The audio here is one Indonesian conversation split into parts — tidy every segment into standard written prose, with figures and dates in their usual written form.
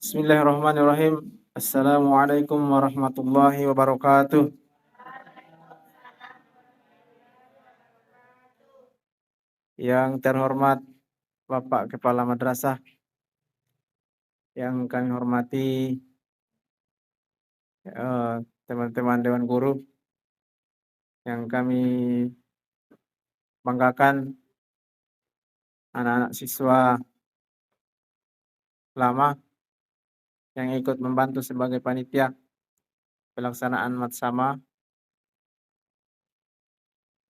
Bismillahirrahmanirrahim. Assalamualaikum warahmatullahi wabarakatuh. Yang terhormat Bapak Kepala Madrasah, yang kami hormati teman-teman Dewan Guru, yang kami banggakan anak-anak siswa lama yang ikut membantu sebagai panitia pelaksanaan Matsama,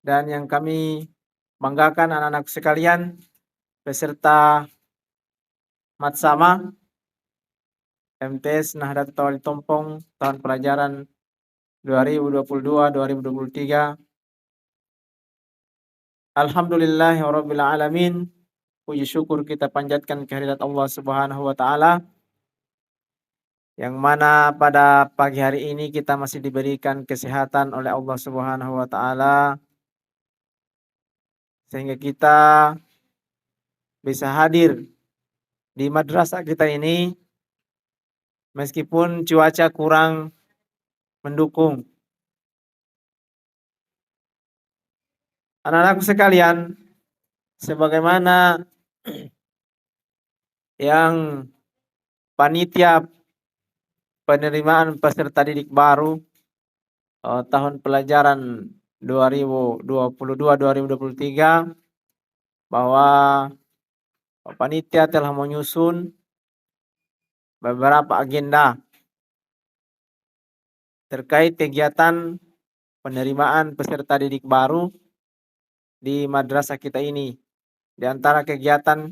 dan yang kami banggakan anak-anak sekalian peserta Matsama MTS Nahdlatul Tawali Tompong tahun pelajaran 2022-2023. Alhamdulillahirabbil alamin. Puji syukur kita panjatkan kehadirat Allah Subhanahu wa taala, yang mana pada pagi hari ini kita masih diberikan kesehatan oleh Allah Subhanahu wa taala sehingga kita bisa hadir di madrasah kita ini meskipun cuaca kurang mendukung. Anak-anakku sekalian, sebagaimana yang panitia penerimaan peserta didik baru tahun pelajaran 2022-2023, bahwa panitia telah menyusun beberapa agenda terkait kegiatan penerimaan peserta didik baru di madrasah kita ini. Di antara kegiatan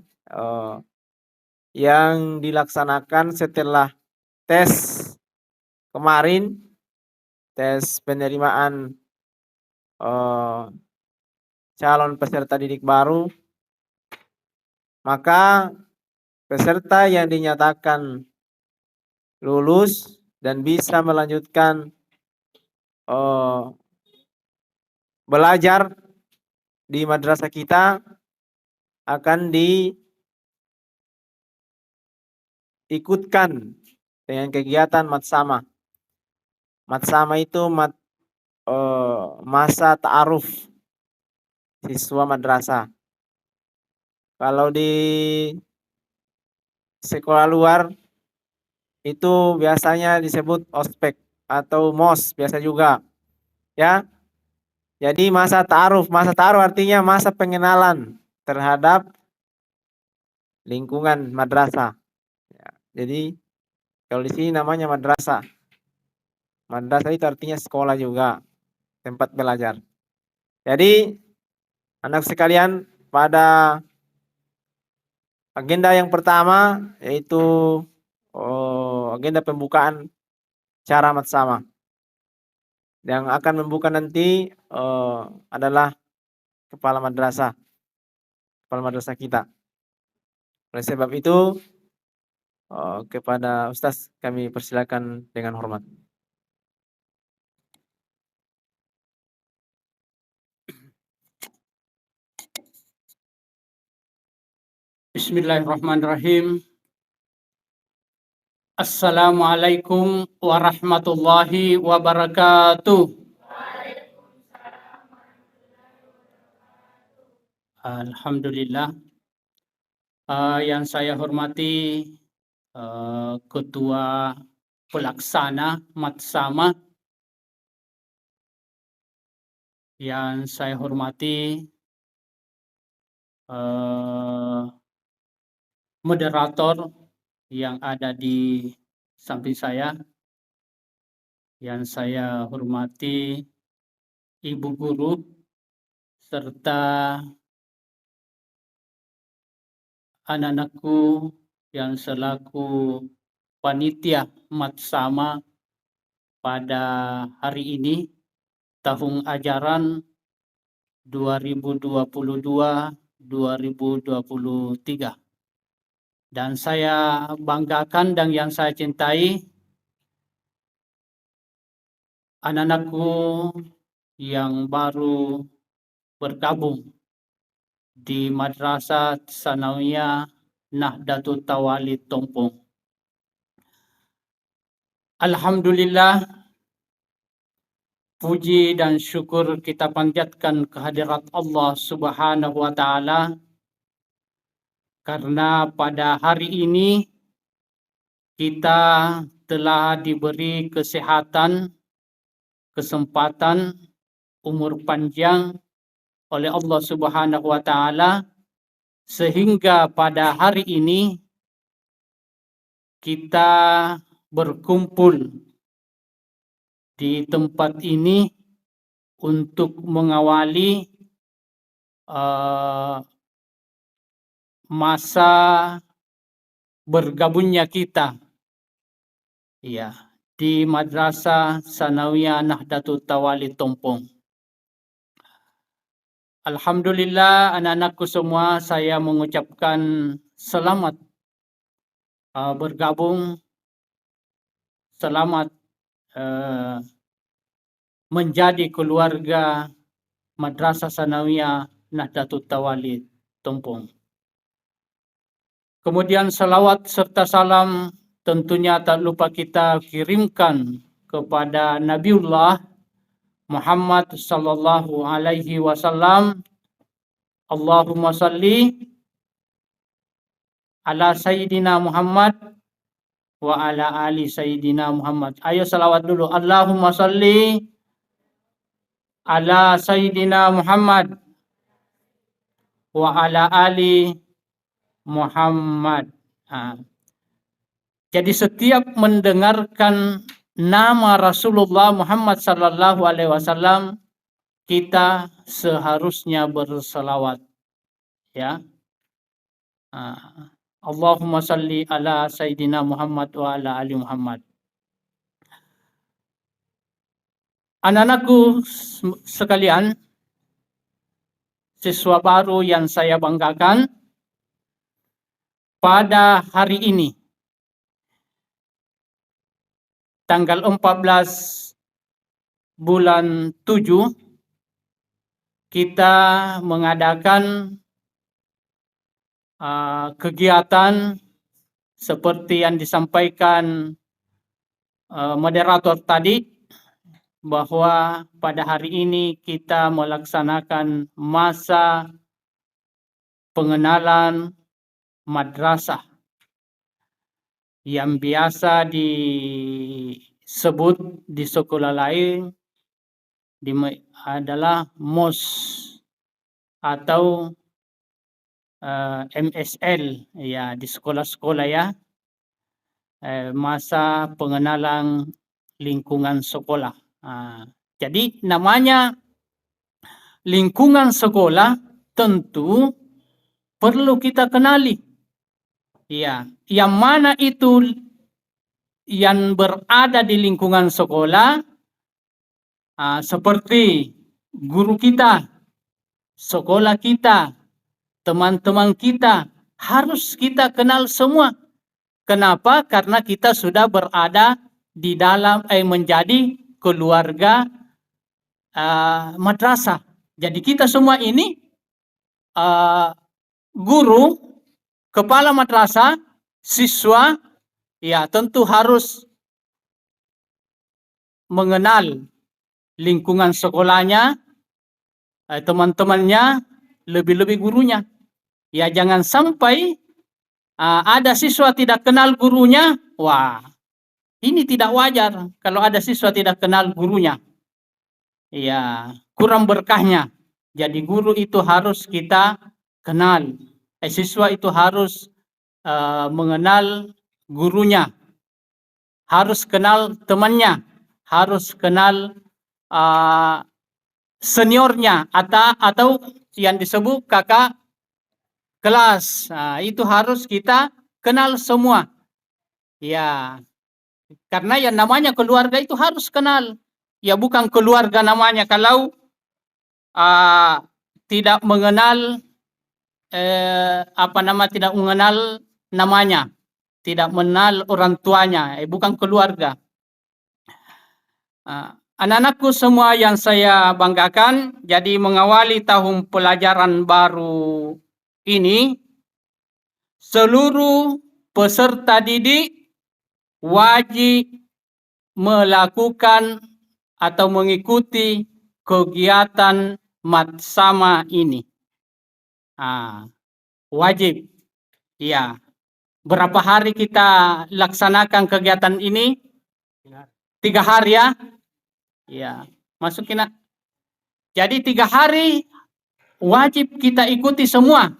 yang dilaksanakan setelah tes kemarin, tes penerimaan calon peserta didik baru, maka peserta yang dinyatakan lulus dan bisa melanjutkan belajar di madrasah kita akan diikutkan dengan kegiatan Matsama. Matsama itu masa ta'aruf siswa madrasah. Kalau di sekolah luar itu biasanya disebut ospek atau mos biasa juga, ya. Jadi masa ta'aruf artinya masa pengenalan terhadap lingkungan madrasah. Ya, jadi kalau di sini namanya madrasah. Madrasah itu artinya sekolah juga, tempat belajar. Jadi anak sekalian, pada agenda yang pertama yaitu agenda pembukaan cara Matsama. Yang akan membuka nanti adalah kepala madrasah kita. Oleh sebab itu kepada Ustaz kami persilakan dengan hormat. Bismillahirrahmanirrahim. Assalamualaikum warahmatullahi wabarakatuh. Alhamdulillah. Yang saya hormati Ketua Pelaksana Matsama, yang saya hormati moderator yang ada di samping saya, yang saya hormati Ibu Guru, serta anak-anakku yang selaku panitia Matsama pada hari ini, tahun ajaran 2022-2023. Dan saya banggakan dan yang saya cintai anak-anakku yang baru bergabung di Madrasah Tsanawiyah Nahdlatul Tawali Tompong. Alhamdulillah, puji dan syukur kita panjatkan kehadirat Allah Subhanahu wa Ta'ala, karena pada hari ini kita telah diberi kesehatan, kesempatan, umur panjang oleh Allah Subhanahu wa Ta'ala, sehingga pada hari ini kita berkumpul di tempat ini untuk mengawali masa bergabungnya kita, ya, di Madrasah Sanawiyah Nahdlatul Tawalid Tompong. Alhamdulillah, anak-anakku semua, saya mengucapkan selamat bergabung, selamat menjadi keluarga Madrasah Sanawiyah Nahdlatul Tawalid Tompong. Kemudian salawat serta salam tentunya tak lupa kita kirimkan kepada Nabiullah Muhammad sallallahu alaihi wasallam. Allahumma salli ala Sayyidina Muhammad wa ala ali Sayyidina Muhammad. Ayo salawat dulu. Allahumma salli ala Sayyidina Muhammad wa ala ali Muhammad. Jadi setiap mendengarkan nama Rasulullah Muhammad sallallahu alaihi wasallam, kita seharusnya berselawat, ya. Allahumma salli ala Sayyidina Muhammad wa ala ali Muhammad. Anak-anakku sekalian, siswa baru yang saya banggakan, pada hari ini tanggal 14 bulan 7 kita mengadakan kegiatan seperti yang disampaikan moderator tadi, bahwa pada hari ini kita melaksanakan masa pengenalan madrasah yang biasa disebut di sekolah lain adalah MOS atau MSL, ya, di sekolah-sekolah, ya, masa pengenalan lingkungan sekolah. Jadi namanya lingkungan sekolah tentu perlu kita kenali, ya, yang mana itu yang berada di lingkungan sekolah, seperti guru kita, sekolah kita, teman-teman kita, harus kita kenal semua. Kenapa? Karena kita sudah berada di dalam menjadi keluarga madrasah. Jadi kita semua ini guru, kepala madrasah, siswa, ya, tentu harus mengenal lingkungan sekolahnya, teman-temannya, lebih-lebih gurunya. Ya, jangan sampai ada siswa tidak kenal gurunya. Wah, ini tidak wajar kalau ada siswa tidak kenal gurunya. Ya, kurang berkahnya. Jadi guru itu harus kita kenal. Siswa itu harus mengenal gurunya, harus kenal temannya, harus kenal seniornya atau yang disebut kakak kelas. Itu harus kita kenal semua, ya, karena yang namanya keluarga itu harus kenal. Ya, bukan keluarga namanya kalau tidak mengenal tidak mengenal namanya, tidak mengenal orang tuanya, bukan keluarga. Anak-anakku semua yang saya banggakan, jadi mengawali tahun pelajaran baru ini, seluruh peserta didik wajib melakukan atau mengikuti kegiatan matsama ini. Wajib. Ya. Berapa hari kita laksanakan kegiatan ini? 3 hari ya. Ya. Masukin. Jadi 3 hari wajib kita ikuti semua.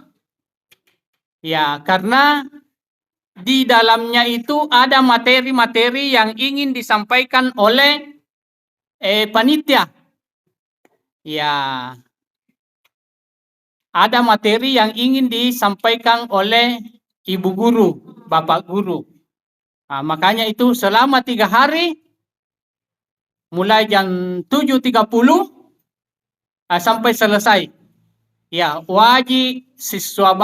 Ya, karena di dalamnya itu ada materi-materi yang ingin disampaikan oleh panitia. Ya, ada materi yang ingin disampaikan oleh ibu guru, bapak guru. Makanya itu selama 3 hari, mulai jam 7.30 sampai selesai. Ya, wajib siswa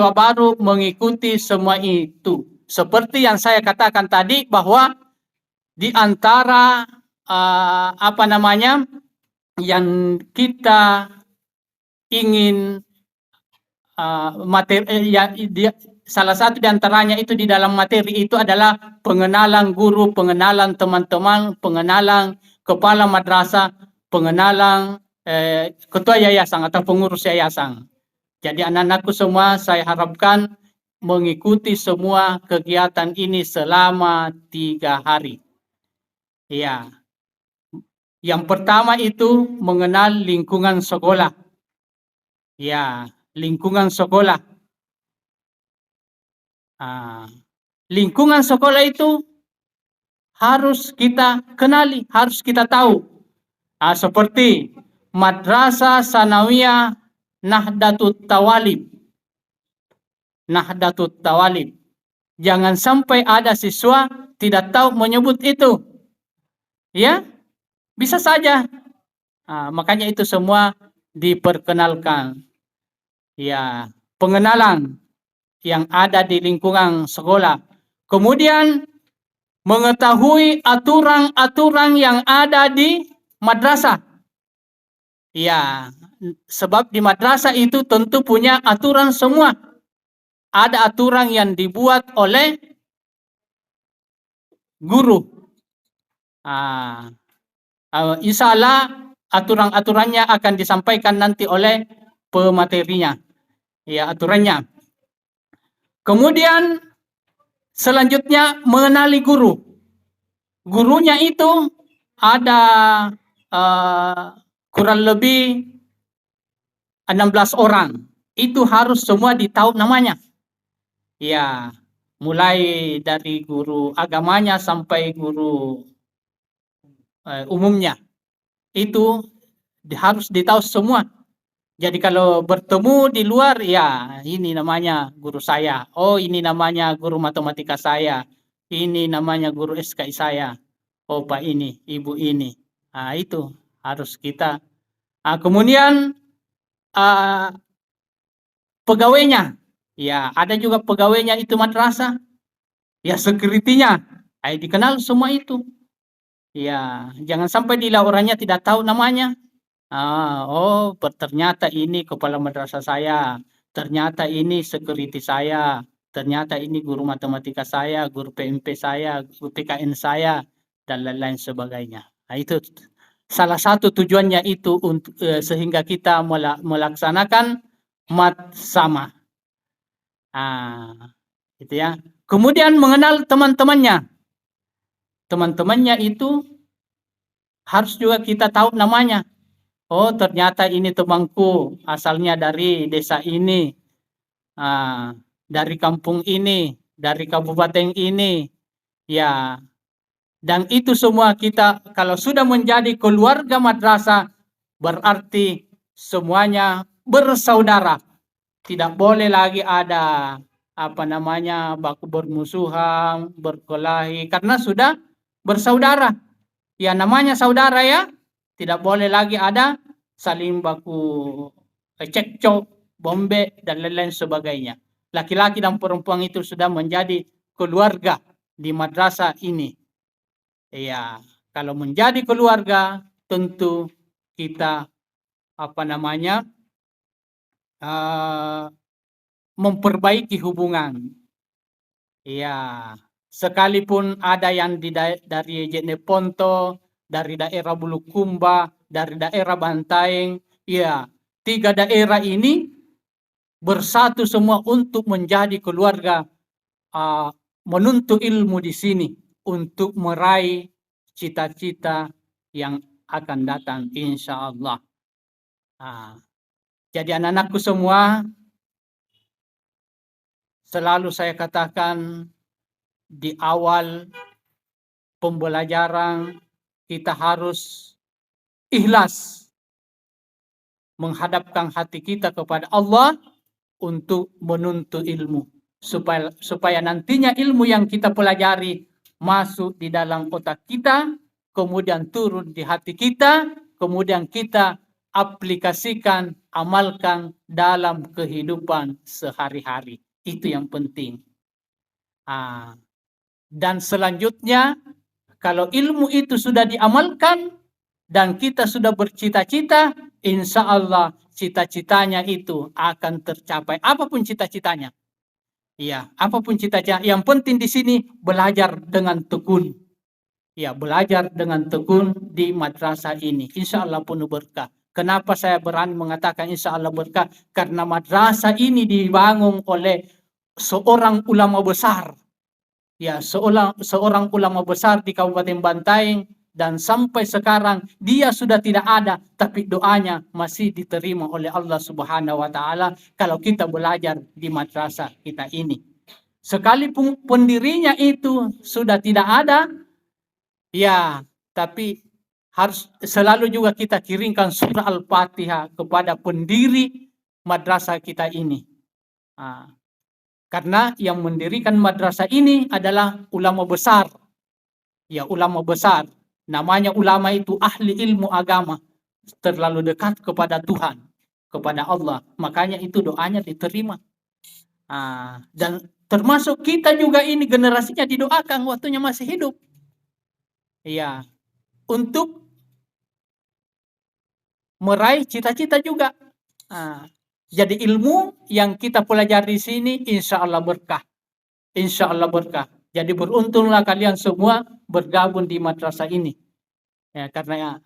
baru mengikuti semua itu. Seperti yang saya katakan tadi bahwa di antara yang kita ingin salah satu di antaranya itu di dalam materi itu adalah pengenalan guru, pengenalan teman-teman, pengenalan kepala madrasah, pengenalan ketua yayasan atau pengurus yayasan. Jadi anak-anakku semua saya harapkan mengikuti semua kegiatan ini selama 3 hari. Ya. Yang pertama itu mengenal lingkungan sekolah. Ya, lingkungan sekolah. Lingkungan sekolah itu harus kita kenali, harus kita tahu. Seperti Madrasah Sanawiyah Nahdlatul Tawalib. Nahdlatul Tawalib. Jangan sampai ada siswa tidak tahu menyebut itu. Ya, bisa saja. Makanya itu semua diperkenalkan. Ya, pengenalan yang ada di lingkungan sekolah. Kemudian mengetahui aturan-aturan yang ada di madrasah. Ya, sebab di madrasah itu tentu punya aturan semua. Ada aturan yang dibuat oleh guru. Insya Allah aturan-aturannya akan disampaikan nanti oleh pematerinya. Ya, aturannya. Kemudian selanjutnya mengenali guru. Gurunya itu ada kurang lebih 16 orang. Itu harus semua ditahu namanya. Ya, mulai dari guru agamanya sampai guru umumnya. Itu harus ditahu semua. Jadi kalau bertemu di luar, ya ini namanya guru saya. Oh, ini namanya guru matematika saya. Ini namanya guru SKI saya. Oh, Pak ini, Ibu ini. Itu harus kita. Kemudian pegawainya. Ya, ada juga pegawainya itu madrasah. Ya, security-nya. Dikenal semua itu. Ya, jangan sampai orangnya tidak tahu namanya. Ternyata ini kepala madrasah saya. Ternyata ini security saya. Ternyata ini guru matematika saya, guru PMP saya, guru PKN saya, dan lain-lain sebagainya. Itu salah satu tujuannya itu untuk sehingga kita melaksanakan matsama. Itu ya. Kemudian mengenal teman-temannya. Teman-temannya itu harus juga kita tahu namanya. Oh, ternyata ini temanku asalnya dari desa ini, dari kampung ini, dari kabupaten ini. Ya, dan itu semua kita kalau sudah menjadi keluarga madrasah berarti semuanya bersaudara. Tidak boleh lagi ada baku bermusuhan, berkelahi karena sudah bersaudara. Ya, namanya saudara ya. Tidak boleh lagi ada saling baku cekcok, bombe, dan lain-lain sebagainya. Laki-laki dan perempuan itu sudah menjadi keluarga di madrasah ini. Ya, kalau menjadi keluarga tentu kita memperbaiki hubungan. Ya, sekalipun ada yang dari Jeneponto, dari daerah Bulukumba, dari daerah Bantaeng, ya 3 daerah ini bersatu semua untuk menjadi keluarga menuntut ilmu di sini untuk meraih cita-cita yang akan datang insya Allah. Jadi anak-anakku semua, selalu saya katakan di awal pembelajaran kita harus ikhlas menghadapkan hati kita kepada Allah untuk menuntut ilmu supaya nantinya ilmu yang kita pelajari masuk di dalam otak kita, kemudian turun di hati kita, kemudian kita aplikasikan, amalkan dalam kehidupan sehari-hari. Itu yang penting. Dan selanjutnya, kalau ilmu itu sudah diamalkan dan kita sudah bercita-cita, insya Allah cita-citanya itu akan tercapai. Apapun cita-citanya. Ya, apapun cita-cita. Yang penting di sini belajar dengan tekun. Ya, belajar dengan tekun di madrasah ini. Insya Allah penuh berkah. Kenapa saya berani mengatakan insya Allah berkah? Karena madrasah ini dibangun oleh seorang ulama besar. Ya, seorang ulama besar di Kabupaten Bantaeng, dan sampai sekarang dia sudah tidak ada, tapi doanya masih diterima oleh Allah Subhanahu wa taala kalau kita belajar di madrasah kita ini. Sekalipun pendirinya itu sudah tidak ada, ya, tapi harus selalu juga kita kirimkan surah Al-Fatihah kepada pendiri madrasah kita ini. Karena yang mendirikan madrasah ini adalah ulama besar. Ya, ulama besar. Namanya ulama itu ahli ilmu agama. Terlalu dekat kepada Tuhan, kepada Allah. Makanya itu doanya diterima. Dan termasuk kita juga ini generasinya didoakan waktunya masih hidup. Ya, untuk meraih cita-cita juga. Jadi ilmu yang kita pelajari di sini insya Allah berkah. Insya Allah berkah. Jadi beruntunglah kalian semua bergabung di madrasah ini. Ya, karena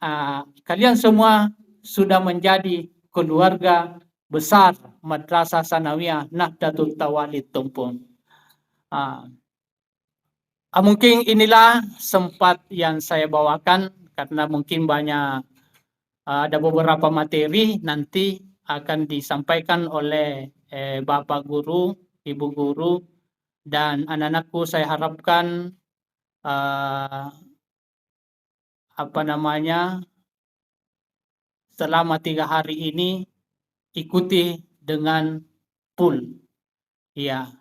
kalian semua sudah menjadi keluarga besar Madrasah Sanawiyah Nahdlatul Tawalid Tumpung. Mungkin inilah sempat yang saya bawakan, karena mungkin banyak ada beberapa materi nanti akan disampaikan oleh Bapak Guru, Ibu Guru, dan anak-anakku. Saya harapkan selama 3 hari ini ikuti dengan full. Ya,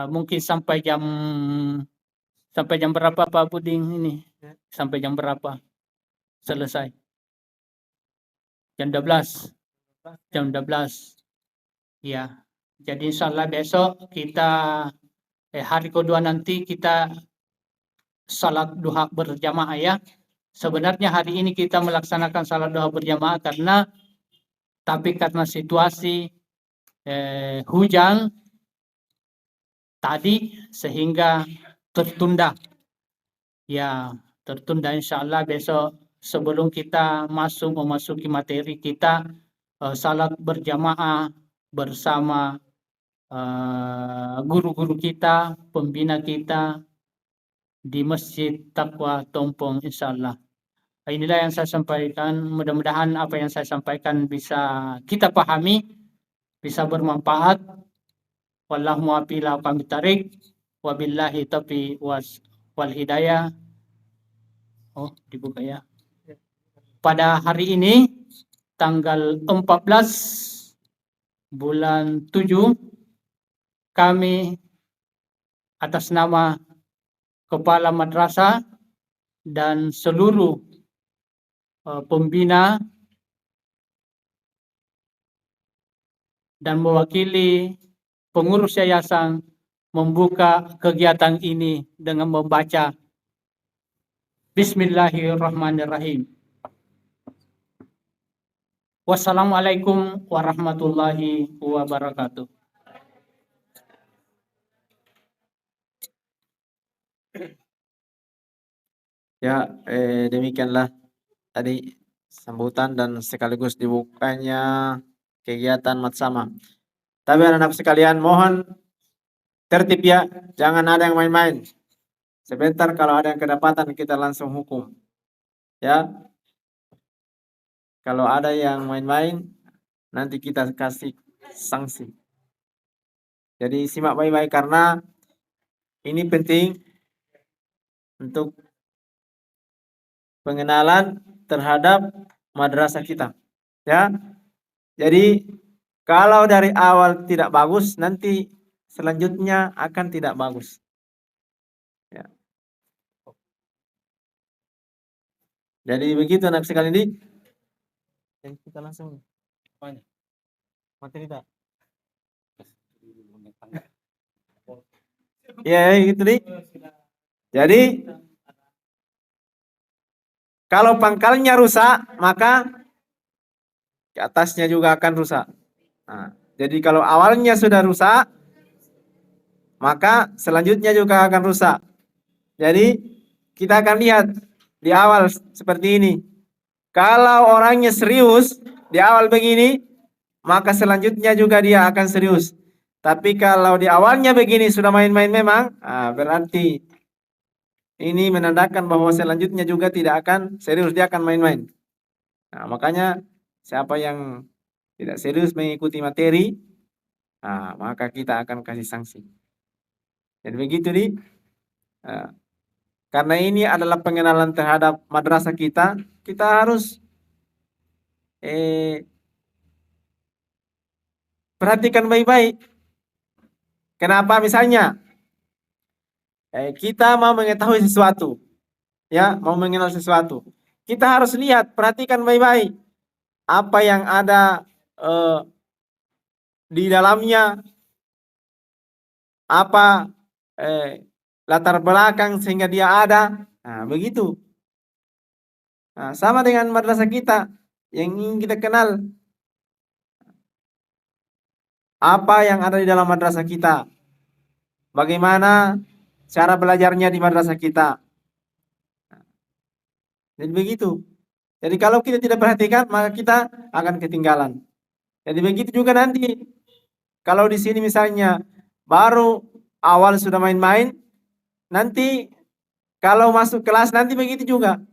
mungkin sampai jam berapa Pak Buding ini? Sampai jam berapa selesai? Jam 12. Jam 12. Ya. Jadi insya Allah besok kita hari kedua nanti kita salat duha berjamaah ya. Sebenarnya hari ini kita melaksanakan salat duha berjamaah karena situasi hujan tadi sehingga tertunda. Ya, tertunda. Insya Allah besok sebelum kita memasuki materi kita salat berjamaah bersama guru-guru kita, pembina kita di Masjid Taqwa Tompong insya Allah. Inilah yang saya sampaikan. Mudah-mudahan apa yang saya sampaikan bisa kita pahami, bisa bermanfaat. Wallahu muwaffiq ila aqwamit thariq. Wabillahi taufiq wal hidayah. Dibuka ya. Pada hari ini tanggal 14 bulan 7, kami atas nama Kepala Madrasah dan seluruh pembina dan mewakili pengurus yayasan membuka kegiatan ini dengan membaca Bismillahirrahmanirrahim. Wassalamualaikum warahmatullahi wabarakatuh. Ya, demikianlah tadi sambutan dan sekaligus dibukanya kegiatan Matsama. Tapi anak-anak sekalian mohon tertib ya, jangan ada yang main-main. Sebentar kalau ada yang kedapatan kita langsung hukum. Ya, kalau ada yang main-main nanti kita kasih sanksi. Jadi simak baik-baik karena ini penting untuk pengenalan terhadap madrasah kita. Ya, jadi kalau dari awal tidak bagus, nanti selanjutnya akan tidak bagus. Ya. Jadi begitu anak sekalian ini. Kita langsung materi tak? Ya gitu nih. Jadi kalau pangkalnya rusak, maka ke atasnya juga akan rusak. Nah, jadi kalau awalnya sudah rusak, maka selanjutnya juga akan rusak. Jadi kita akan lihat di awal seperti ini. Kalau orangnya serius di awal begini, maka selanjutnya juga dia akan serius. Tapi kalau di awalnya begini sudah main-main memang, berarti ini menandakan bahwa selanjutnya juga tidak akan serius, dia akan main-main. Nah, makanya siapa yang tidak serius mengikuti materi, maka kita akan kasih sanksi. Jadi begitu nih. Karena ini adalah pengenalan terhadap madrasah kita, kita harus perhatikan baik-baik. Kenapa? Misalnya kita mau mengetahui sesuatu, ya, mau mengenal sesuatu, kita harus lihat, perhatikan baik-baik apa yang ada di dalamnya, apa latar belakang sehingga dia ada. Nah, begitu. Nah, sama dengan madrasah kita yang ingin kita kenal. Apa yang ada di dalam madrasah kita? Bagaimana cara belajarnya di madrasah kita? Jadi begitu. Jadi kalau kita tidak perhatikan, maka kita akan ketinggalan. Jadi begitu juga nanti. Kalau di sini misalnya baru awal sudah main-main, nanti kalau masuk kelas nanti begitu juga.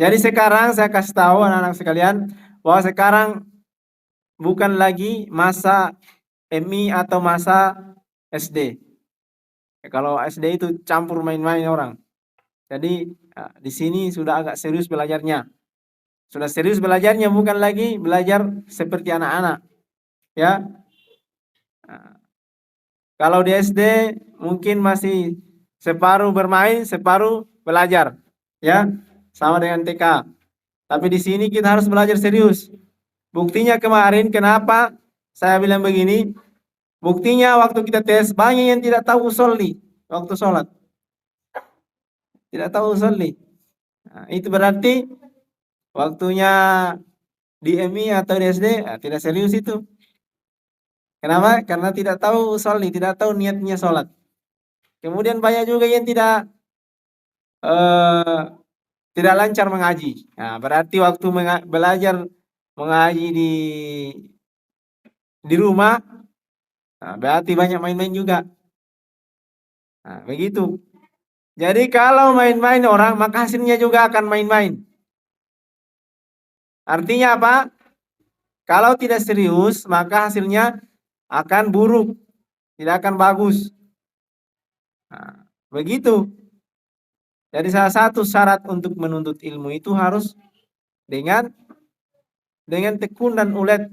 Jadi sekarang saya kasih tahu anak-anak sekalian bahwa sekarang bukan lagi masa MI atau masa SD. Kalau SD itu campur main-main orang. Jadi di sini sudah agak serius belajarnya. Sudah serius belajarnya, bukan lagi belajar seperti anak-anak. Ya. Kalau di SD mungkin masih separuh bermain, separuh belajar. Ya. Sama dengan TK. Tapi di sini kita harus belajar serius. Buktinya kemarin kenapa saya bilang begini? Buktinya waktu kita tes banyak yang tidak tahu usolli waktu sholat. Tidak tahu usolli. Nah, itu berarti waktunya di MI atau di SD tidak serius itu. Kenapa? Karena tidak tahu usolli, tidak tahu niatnya sholat. Kemudian banyak juga yang tidak lancar mengaji. Nah, berarti waktu belajar mengaji di rumah, berarti banyak main-main juga. Nah, begitu. Jadi kalau main-main orang, maka hasilnya juga akan main-main. Artinya apa? Kalau tidak serius, maka hasilnya akan buruk, tidak akan bagus. Nah, begitu. Jadi salah satu syarat untuk menuntut ilmu itu harus dengan tekun dan ulet,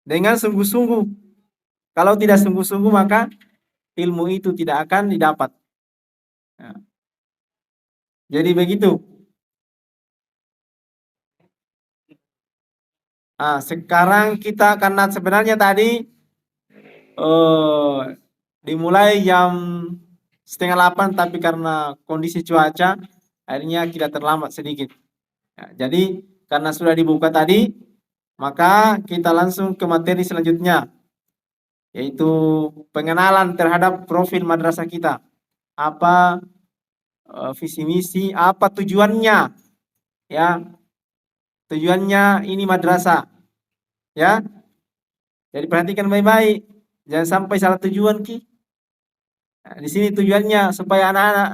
dengan sungguh-sungguh. Kalau tidak sungguh-sungguh, maka ilmu itu tidak akan didapat. Nah, jadi begitu. Sekarang kita karena sebenarnya tadi dimulai jam 7:30, tapi karena kondisi cuaca akhirnya kita terlambat sedikit. Jadi karena sudah dibuka tadi, maka kita langsung ke materi selanjutnya, yaitu pengenalan terhadap profil madrasah kita. Apa visi misi, apa tujuannya, ya. Tujuannya ini madrasah, ya. Jadi perhatikan baik-baik, jangan sampai salah tujuan ki. Nah, di sini tujuannya supaya anak-anak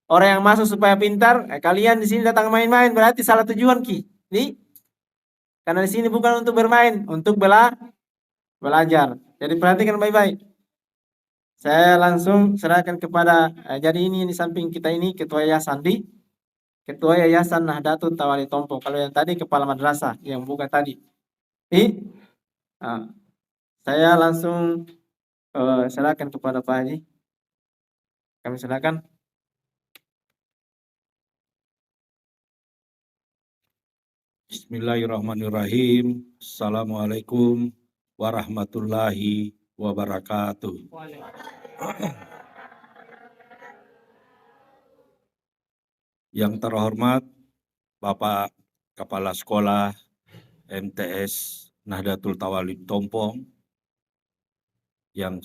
orang yang masuk supaya pintar, kalian di sini datang main-main berarti salah tujuan ki. Karena di sini bukan untuk bermain, untuk belajar. Jadi perhatikan baik-baik. Saya langsung serahkan kepada jadi ini di samping kita ini ketua yayasan ketua yayasan Nahdlatul Tawali Tompo. Kalau yang tadi kepala madrasah yang buka tadi. Nah, saya langsung serahkan kepada Pak Haji. Kami silakan. Bismillahirrahmanirrahim. Assalamualaikum warahmatullahi wabarakatuh. Yang terhormat Bapak Kepala Sekolah MTS Nahdlatul Tawalib Tompong, yang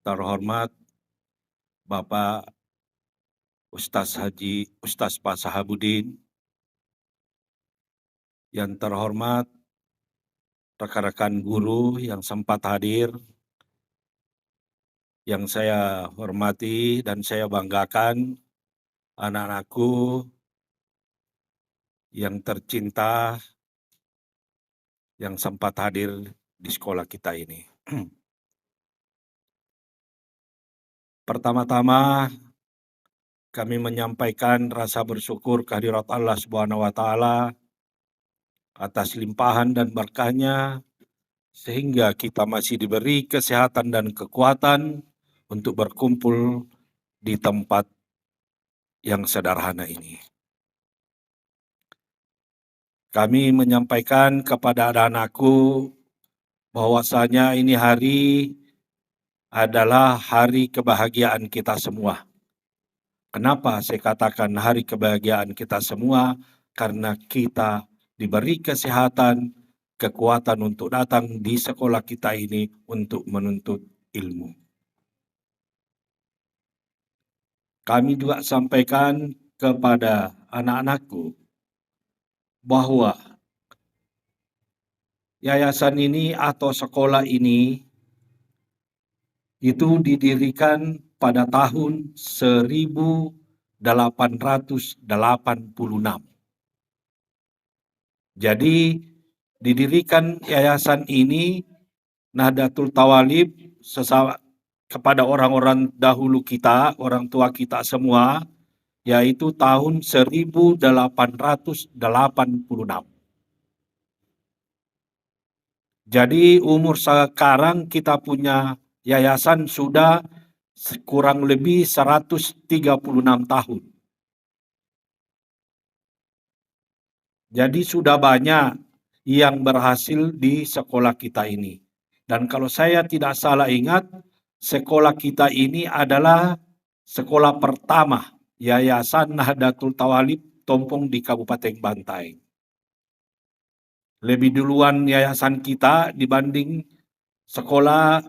terhormat Bapak Ustaz Pak Sahabudin, yang terhormat rekan-rekan guru yang sempat hadir, yang saya hormati dan saya banggakan, anak-anakku yang tercinta yang sempat hadir di sekolah kita ini. Pertama-tama kami menyampaikan rasa bersyukur kehadirat Allah Subhanahu wa Ta'ala atas limpahan dan berkahnya sehingga kita masih diberi kesehatan dan kekuatan untuk berkumpul di tempat yang sederhana ini. Kami menyampaikan kepada anak-anakku bahwasanya ini hari adalah hari kebahagiaan kita semua. Kenapa saya katakan hari kebahagiaan kita semua? Karena kita diberi kesehatan, kekuatan untuk datang di sekolah kita ini untuk menuntut ilmu. Kami juga sampaikan kepada anak-anakku bahwa yayasan ini atau sekolah ini itu didirikan pada tahun 1886. Jadi didirikan yayasan ini Nahdlatul Tawalib kepada orang-orang dahulu kita, orang tua kita semua, yaitu tahun 1886. Jadi umur sekarang kita punya yayasan sudah kurang lebih 136 tahun. Jadi sudah banyak yang berhasil di sekolah kita ini. Dan kalau saya tidak salah ingat, sekolah kita ini adalah sekolah pertama Yayasan Nahdlatul Tawalib Tompong di Kabupaten Bantaeng. Lebih duluan yayasan kita dibanding sekolah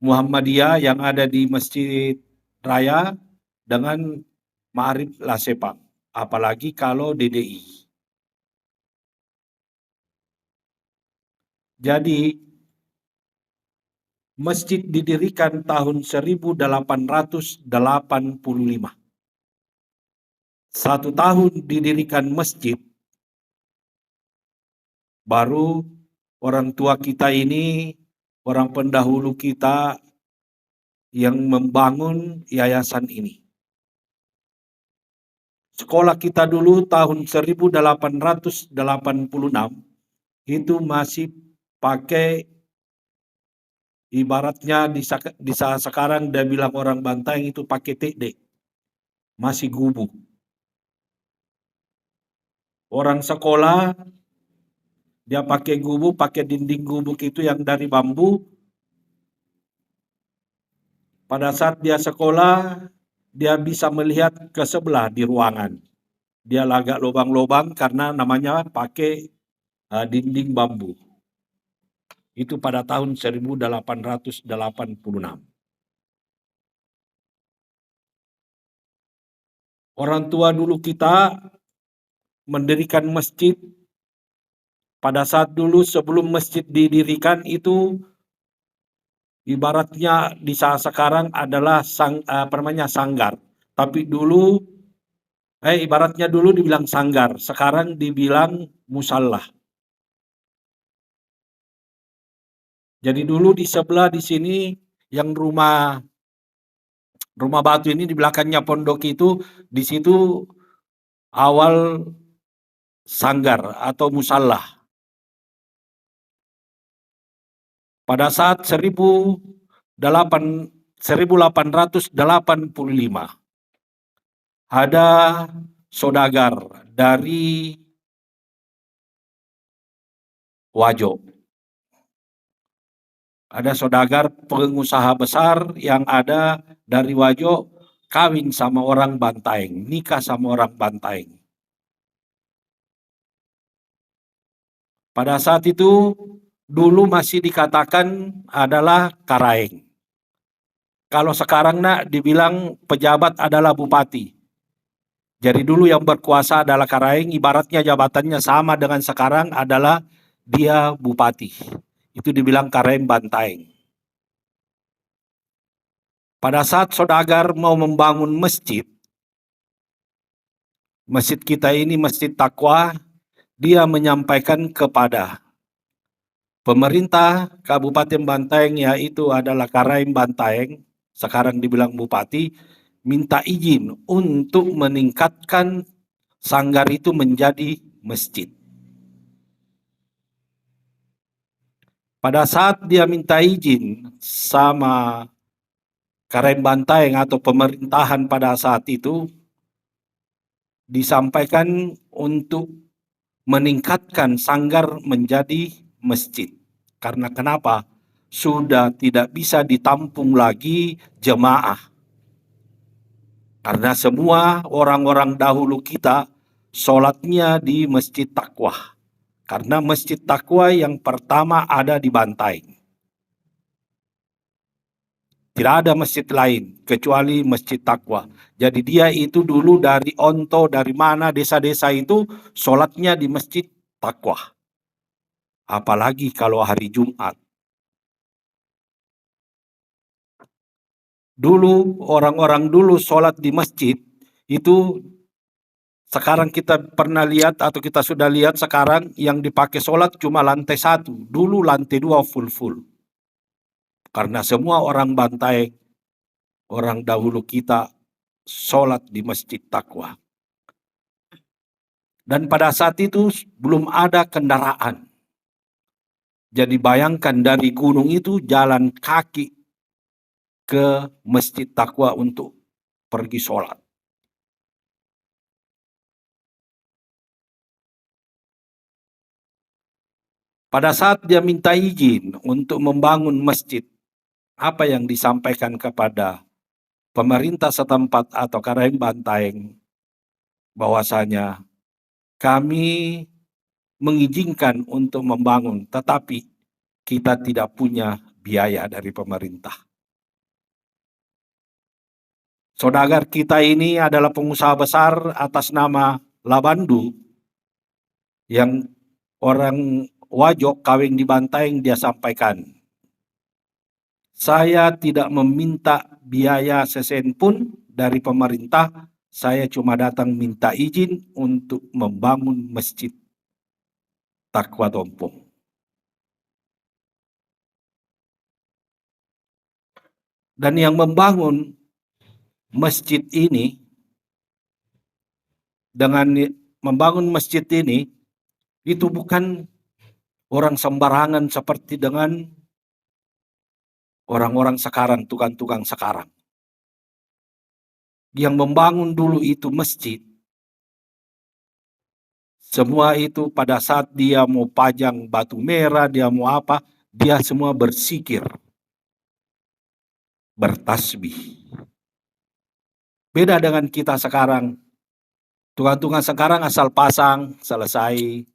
Muhammadiyah yang ada di Masjid Raya dengan Ma'arif Lasepang. Apalagi kalau DDI. Jadi, masjid didirikan tahun 1885. 1 tahun didirikan masjid, baru orang tua kita ini, orang pendahulu kita yang membangun yayasan ini. Sekolah kita dulu tahun 1886 itu masih pakai, ibaratnya di saat sekarang dia bilang orang Bantaeng itu pakai tekde, masih gubuk. Orang sekolah dia pakai gubuk, pakai dinding gubuk itu yang dari bambu. Pada saat dia sekolah, dia bisa melihat ke sebelah di ruangan. Dia agak lubang-lubang karena namanya pakai dinding bambu. Itu pada tahun 1886. Orang tua dulu kita mendirikan masjid. Pada saat dulu sebelum masjid didirikan itu ibaratnya di saat sekarang adalah sanggar. Tapi dulu ibaratnya dulu dibilang sanggar, sekarang dibilang musallah. Jadi dulu di sebelah di sini yang rumah batu ini di belakangnya pondok itu, di situ awal sanggar atau musallah. Pada saat 1885 ada saudagar dari Wajo. Ada saudagar pengusaha besar yang ada dari Wajo kawin sama orang Bantaeng, nikah sama orang Bantaeng. Pada saat itu dulu masih dikatakan adalah Karaeng. Kalau sekarang nak dibilang pejabat adalah bupati. Jadi dulu yang berkuasa adalah Karaeng, ibaratnya jabatannya sama dengan sekarang adalah dia bupati. Itu dibilang Karaeng Bantaeng. Pada saat saudagar mau membangun masjid kita ini Masjid Taqwa, dia menyampaikan kepada pemerintah Kabupaten Bantaeng, yaitu adalah Karaeng Bantaeng, sekarang dibilang bupati, minta izin untuk meningkatkan sanggar itu menjadi masjid. Pada saat dia minta izin sama Karaeng Bantaeng atau pemerintahan pada saat itu, disampaikan untuk meningkatkan sanggar menjadi masjid. Karena kenapa? Sudah tidak bisa ditampung lagi jemaah. Karena semua orang-orang dahulu kita sholatnya di Masjid Taqwa. Karena Masjid Taqwa yang pertama ada di Bantaeng. Tidak ada masjid lain kecuali Masjid Taqwa. Jadi dia itu dulu dari Onto, dari mana desa-desa itu sholatnya di Masjid Taqwa. Apalagi kalau hari Jumat. Dulu orang-orang dulu sholat di masjid itu, sekarang kita pernah lihat atau kita sudah lihat sekarang yang dipakai sholat cuma lantai 1. Dulu lantai 2 full. Karena semua orang Bantaeng, orang dahulu kita sholat di Masjid Taqwa. Dan pada saat itu belum ada kendaraan. Jadi bayangkan dari gunung itu jalan kaki ke Masjid Taqwa untuk pergi sholat. Pada saat dia minta izin untuk membangun masjid, apa yang disampaikan kepada pemerintah setempat atau Karaeng Bantaeng, bahwasanya kami mengizinkan untuk membangun, tetapi kita tidak punya biaya dari pemerintah. Saudagar kita ini adalah pengusaha besar atas nama Labandu, yang orang Wajo kawin di Bantaeng, dia sampaikan, saya tidak meminta biaya sesen pun dari pemerintah, saya cuma datang minta izin untuk membangun Masjid Taqwa Tompong. Dan yang membangun masjid ini, dengan membangun masjid ini, itu bukan orang sembarangan seperti dengan orang-orang sekarang, tukang-tukang sekarang. Yang membangun dulu itu masjid, semua itu pada saat dia mau pajang batu merah, dia mau apa, dia semua bersikir, bertasbih. Beda dengan kita sekarang. Tukang-tukang sekarang asal pasang, selesai.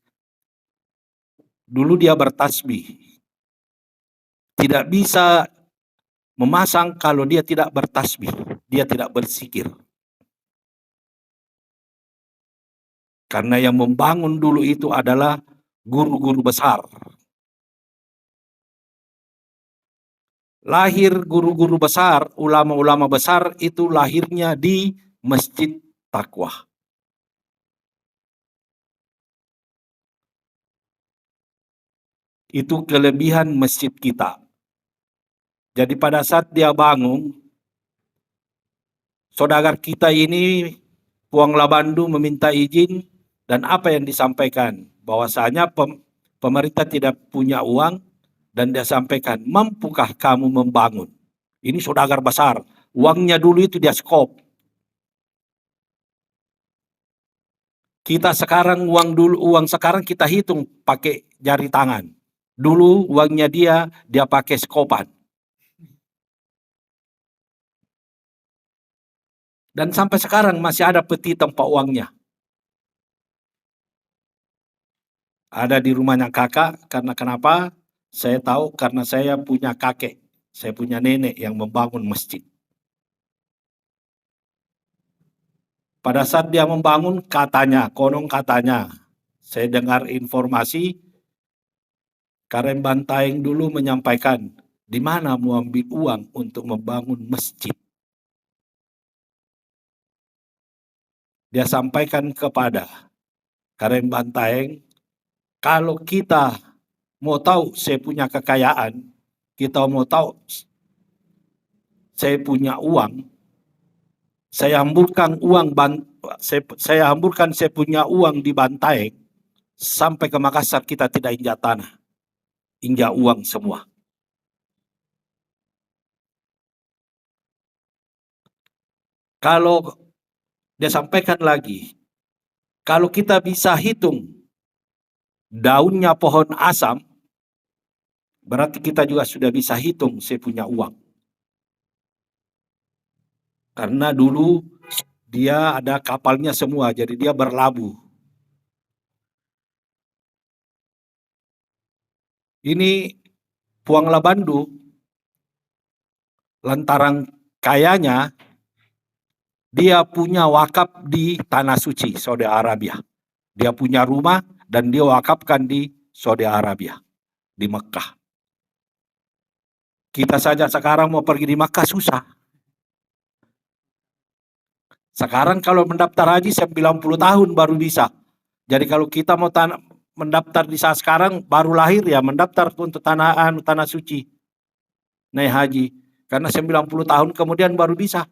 Dulu dia bertasbih. Tidak bisa memasang kalau dia tidak bertasbih, dia tidak bersikir. Karena yang membangun dulu itu adalah guru-guru besar. Lahir guru-guru besar, ulama-ulama besar itu lahirnya di Masjid Taqwa. Itu kelebihan masjid kita. Jadi pada saat dia bangun, saudagar kita ini, Puang Labandu meminta izin, dan apa yang disampaikan? Bahwasanya pemerintah tidak punya uang, dan dia sampaikan, mampukah kamu membangun? Ini saudagar besar, uangnya dulu itu dia skop. Kita sekarang uang sekarang kita hitung pakai jari tangan. Dulu uangnya dia pakai skopan. Dan sampai sekarang masih ada peti tempat uangnya. Ada di rumahnya kakak, karena kenapa? Saya tahu karena saya punya kakek, saya punya nenek yang membangun masjid. Pada saat dia membangun, katanya, konon katanya, saya dengar informasi, Karen Bantaeng dulu menyampaikan, di mana mau ambil uang untuk membangun masjid? Dia sampaikan kepada Karen Bantaeng, kalau kita mau tahu saya punya kekayaan, kita mau tahu saya punya uang, saya hamburkan saya punya uang di Bantaeng, sampai ke Makassar kita tidak injak tanah, injak uang semua. Kalau dia sampaikan lagi, kalau kita bisa hitung daunnya pohon asam, berarti kita juga sudah bisa hitung saya punya uang. Karena dulu dia ada kapalnya semua, jadi dia berlabuh. Ini Puang Labandu, lantaran kayanya, dia punya wakaf di Tanah Suci, Saudi Arabia. Dia punya rumah dan dia wakafkan di Saudi Arabia, di Mekah. Kita saja sekarang mau pergi di Mekah susah. Sekarang kalau mendaftar haji 90 tahun baru bisa. Jadi kalau kita mau mendaftar di saat sekarang baru lahir ya mendaftar untuk tanah suci. Naik haji. Karena 90 tahun kemudian baru bisa.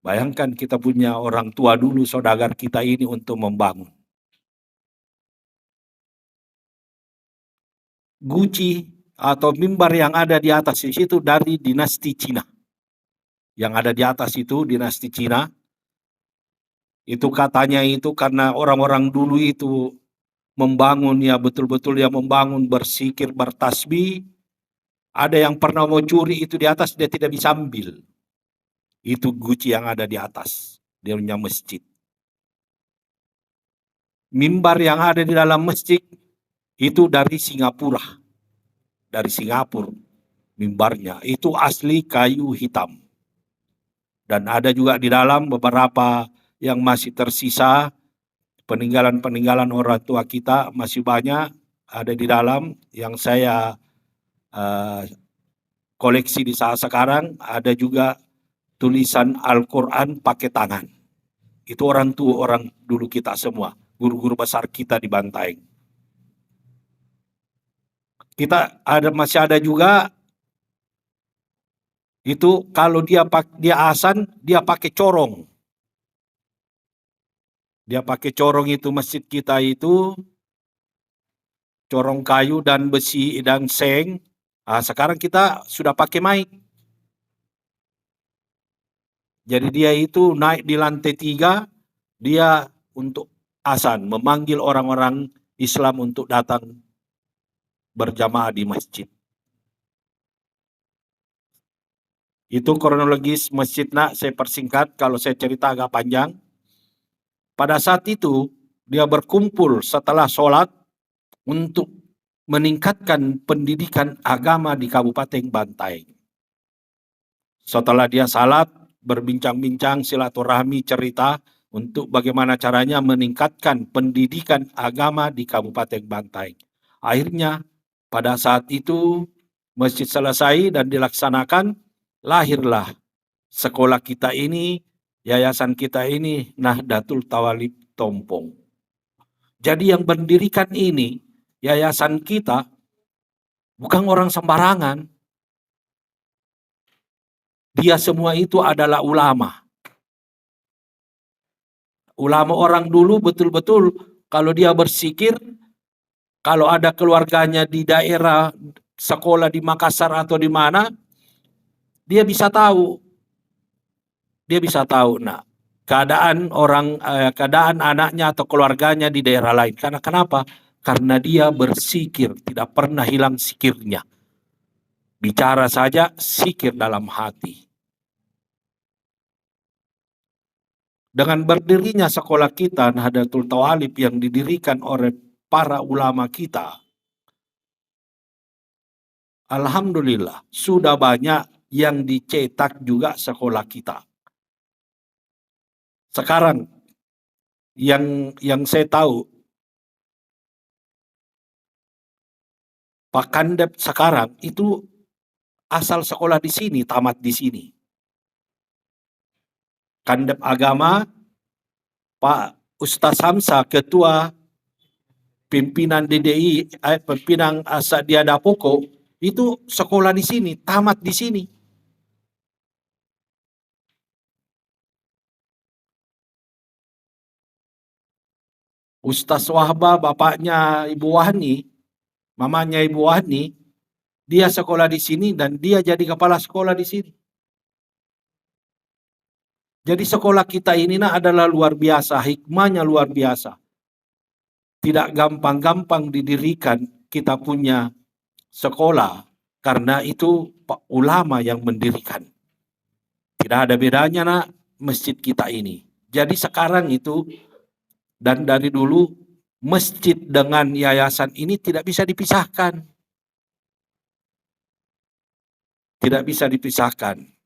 Bayangkan kita punya orang tua dulu, saudagar kita ini untuk membangun. Guci atau mimbar yang ada di atas di situ dari dinasti Cina. Yang ada di atas itu dinasti Cina. Itu katanya itu karena orang-orang dulu itu membangun ya betul-betul ya membangun, bersikir, bertasbih. Ada yang pernah mau curi itu di atas dia tidak bisa ambil. Itu guci yang ada di atas. Dia punya masjid. Mimbar yang ada di dalam masjid itu dari Singapura. Dari Singapura mimbarnya. Itu asli kayu hitam. Dan ada juga di dalam beberapa yang masih tersisa. Peninggalan-peninggalan orang tua kita masih banyak ada di dalam yang saya koleksi di saat sekarang. Ada juga tulisan Al-Quran pakai tangan. Itu orang tua orang dulu kita semua, guru-guru besar kita di Bantaeng. Kita masih ada juga itu kalau dia asan dia pakai corong. Dia pakai corong itu masjid kita itu corong kayu dan besi dan seng. Nah, sekarang kita sudah pakai mic. Jadi dia itu naik di lantai 3, dia untuk azan, memanggil orang-orang Islam untuk datang berjamaah di masjid. Itu kronologis masjid saya persingkat, kalau saya cerita agak panjang. Pada saat itu, dia berkumpul setelah sholat untuk meningkatkan pendidikan agama di Kabupaten Bantaeng. Setelah dia salat, berbincang-bincang, silaturahmi, cerita untuk bagaimana caranya meningkatkan pendidikan agama di Kabupaten Bantaeng. Akhirnya pada saat itu masjid selesai dan dilaksanakan, lahirlah sekolah kita ini, yayasan kita ini, Nahdlatul Tawalib Tompong. Jadi yang mendirikan ini, yayasan kita, bukan orang sembarangan. Dia semua itu adalah ulama. Ulama orang dulu betul-betul kalau dia bersikir, kalau ada keluarganya di daerah sekolah di Makassar atau di mana, dia bisa tahu. Dia bisa tahu, nah, keadaan anaknya atau keluarganya di daerah lain. Karena kenapa? Karena dia bersikir, tidak pernah hilang sikirnya. Bicara saja, sikir dalam hati. Dengan berdirinya sekolah kita, Nahdlatul Tawalib yang didirikan oleh para ulama kita, alhamdulillah sudah banyak yang dicetak juga sekolah kita. Sekarang yang saya tahu, Pak Kandep sekarang itu asal sekolah di sini, tamat di sini. Kandep Agama, Pak Ustaz Hamzah, Ketua Pimpinan DDI, Pimpinan Asadiada Poko, itu sekolah di sini, tamat di sini. Ustaz Wahba, bapaknya Ibu Wahni, mamanya Ibu Wahni, dia sekolah di sini dan dia jadi kepala sekolah di sini. Jadi sekolah kita ini adalah luar biasa, hikmahnya luar biasa. Tidak gampang-gampang didirikan kita punya sekolah, karena itu ulama yang mendirikan. Tidak ada bedanya masjid kita ini. Jadi sekarang itu, dan dari dulu, masjid dengan yayasan ini tidak bisa dipisahkan. Tidak bisa dipisahkan.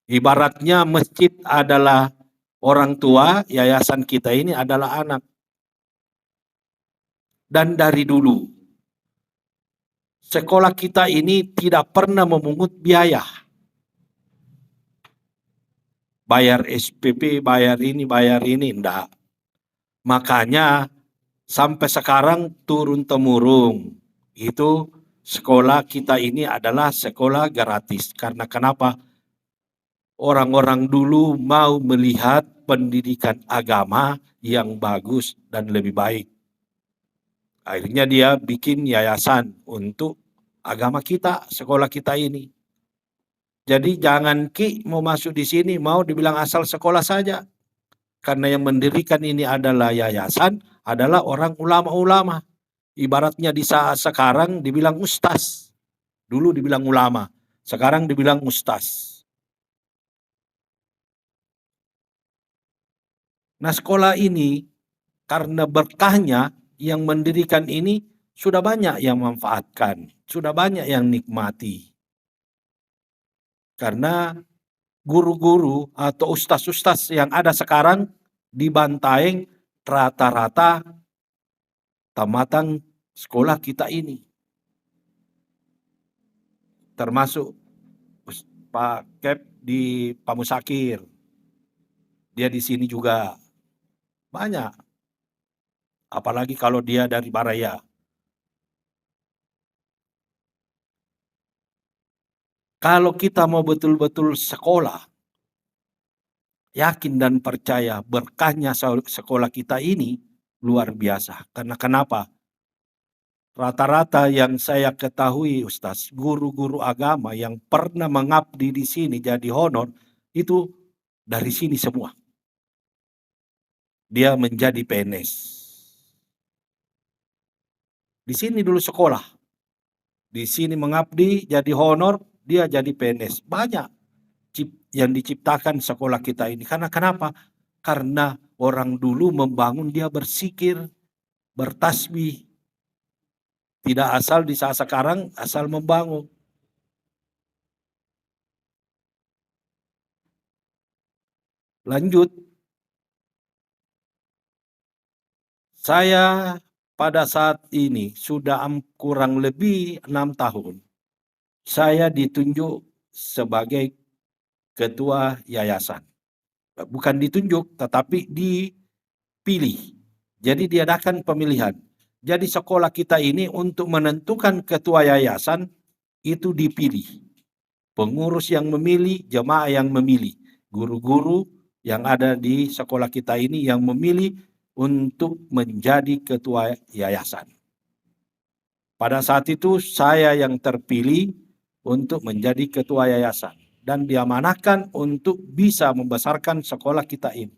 Ibaratnya masjid adalah orang tua, yayasan kita ini adalah anak. Dan dari dulu, sekolah kita ini tidak pernah memungut biaya. Bayar SPP, bayar ini, enggak. Makanya sampai sekarang turun-temurun, itu sekolah kita ini adalah sekolah gratis. Karena kenapa? Orang-orang dulu mau melihat pendidikan agama yang bagus dan lebih baik. Akhirnya dia bikin yayasan untuk agama kita, sekolah kita ini. Jadi jangan mau masuk di sini, mau dibilang asal sekolah saja. Karena yang mendirikan ini adalah yayasan, adalah orang ulama-ulama. Ibaratnya di saat sekarang dibilang ustaz. Dulu dibilang ulama, sekarang dibilang ustaz. Nah, sekolah ini karena berkahnya yang mendirikan ini sudah banyak yang manfaatkan, sudah banyak yang nikmati. Karena guru-guru atau ustaz-ustaz yang ada sekarang di Bantaeng rata-rata tamatan sekolah kita ini. Termasuk Pak Kep di Pamusakir. Dia di sini juga. Banyak. Apalagi kalau dia dari Baraya. Kalau kita mau betul-betul sekolah, yakin dan percaya berkahnya sekolah kita ini luar biasa. Karena kenapa? Rata-rata yang saya ketahui, Ustaz, guru-guru agama yang pernah mengabdi di sini jadi honor, itu dari sini semua. Dia menjadi PNS. Di sini dulu sekolah. Di sini mengabdi jadi honor, dia jadi PNS. Banyak yang diciptakan sekolah kita ini. Karena kenapa? Karena orang dulu membangun, dia bersikir, bertasbih. Tidak asal di saat sekarang asal membangun. Lanjut, saya pada saat ini sudah kurang lebih 6 tahun. Saya ditunjuk sebagai ketua yayasan. Bukan ditunjuk, tetapi dipilih. Jadi diadakan pemilihan. Jadi sekolah kita ini untuk menentukan ketua yayasan itu dipilih. Pengurus yang memilih, jemaah yang memilih. Guru-guru yang ada di sekolah kita ini yang memilih untuk menjadi ketua yayasan. Pada saat itu saya yang terpilih untuk menjadi ketua yayasan dan diamanahkan untuk bisa membesarkan sekolah kita ini.